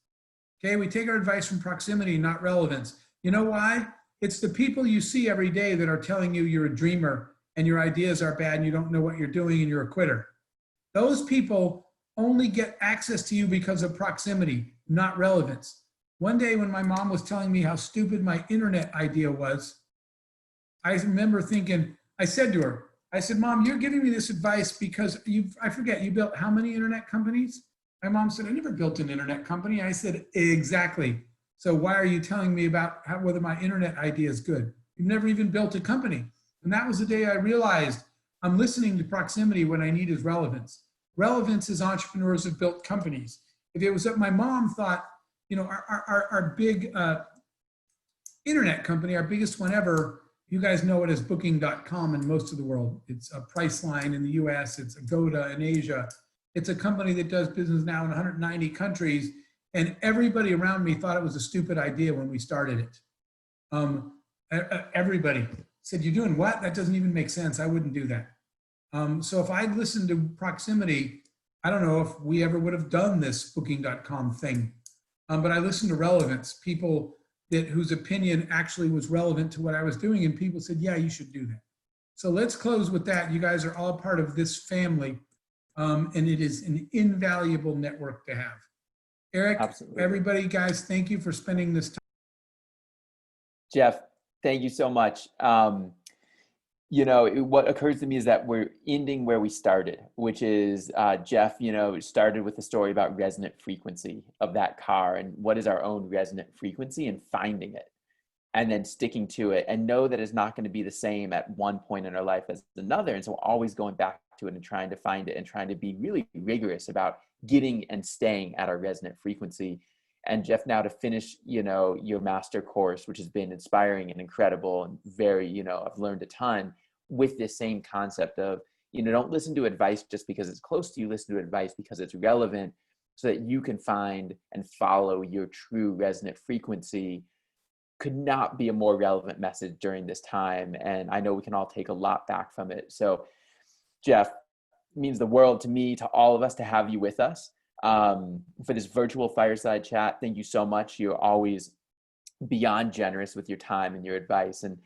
Okay, we take our advice from proximity, not relevance. You know why? It's the people you see every day that are telling you you're a dreamer and your ideas are bad and you don't know what you're doing and you're a quitter. Those people only get access to you because of proximity, not relevance. One day when my mom was telling me how stupid my internet idea was, I remember thinking, I said to her, I said, Mom, you're giving me this advice because I forget, you built how many internet companies? My mom said, I never built an internet company. I said, exactly. So why are you telling me about whether my internet idea is good? You've never even built a company. And that was the day I realized I'm listening to proximity when I need is relevance. Relevance is entrepreneurs have built companies. If it was that my mom thought, you know, our big internet company, our biggest one ever, you guys know it as booking.com in most of the world. It's a Priceline in the US, it's Agoda in Asia. It's a company that does business now in 190 countries. And everybody around me thought it was a stupid idea when we started it. Everybody said, you're doing what? That doesn't even make sense. I wouldn't do that. So if I'd listened to proximity, I don't know if we ever would have done this booking.com thing. But I listened to relevance, people whose opinion actually was relevant to what I was doing. And people said, yeah, you should do that. So let's close with that. You guys are all part of this family. And it is an invaluable network to have. Eric, absolutely. Everybody, guys, thank you for spending this time. Jeff, thank you so much. You know, what occurs to me is that we're ending where we started, which is Jeff, you know, started with a story about resonant frequency of that car and what is our own resonant frequency and finding it. and then sticking to it, and know that it's not going to be the same at one point in our life as another. And so always going back to it and trying to find it and trying to be really rigorous about getting and staying at our resonant frequency. And Jeff, now to finish, your master course, which has been inspiring and incredible and very, I've learned a ton with this same concept of, don't listen to advice just because it's close to you, listen to advice because it's relevant, so that you can find and follow your true resonant frequency. Could not be a more relevant message during this time. And I know we can all take a lot back from it. So Jeff, it means the world to me, to all of us, to have you with us for this virtual fireside chat. Thank you so much. You're always beyond generous with your time and your advice. And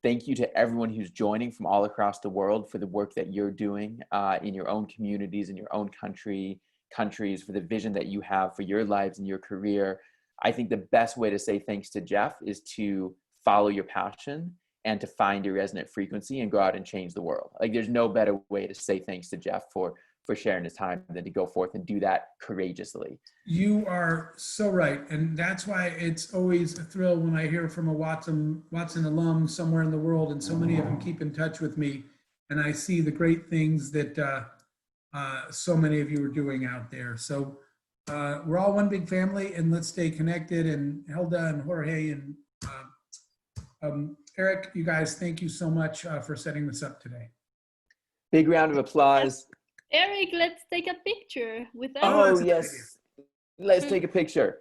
thank you to everyone who's joining from all across the world for the work that you're doing in your own communities, in your own countries, for the vision that you have for your lives and your career. I think the best way to say thanks to Jeff is to follow your passion and to find your resonant frequency and go out and change the world. Like, there's no better way to say thanks to Jeff for sharing his time than to go forth and do that courageously. You are so right. And that's why it's always a thrill when I hear from a Watson alum somewhere in the world, and so many of them keep in touch with me. And I see the great things that so many of you are doing out there. So we're all one big family, and let's stay connected. And Hilda and Jorge and Eric, you guys, thank you so much for setting this up today. Big round of applause. Eric, let's take a picture with us. Oh, yes. Let's take a picture.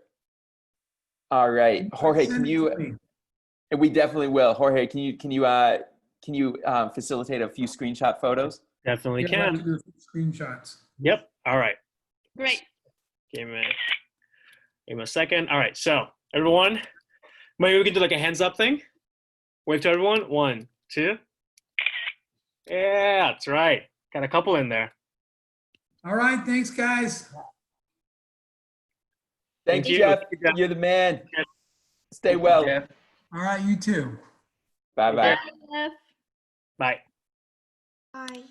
All right. Jorge, can you, and we definitely will. Jorge, can you facilitate a few screenshot photos? Definitely can. Do screenshots. Yep. All right. Great. Give me a second. All right. So everyone, maybe we can do like a hands up thing. Wave to everyone. 1, 2. Yeah, that's right. Got a couple in there. All right. Thanks, guys. Thank you, Jeff. You're the man. Stay well. All right. You too. Bye-bye. Bye. Bye.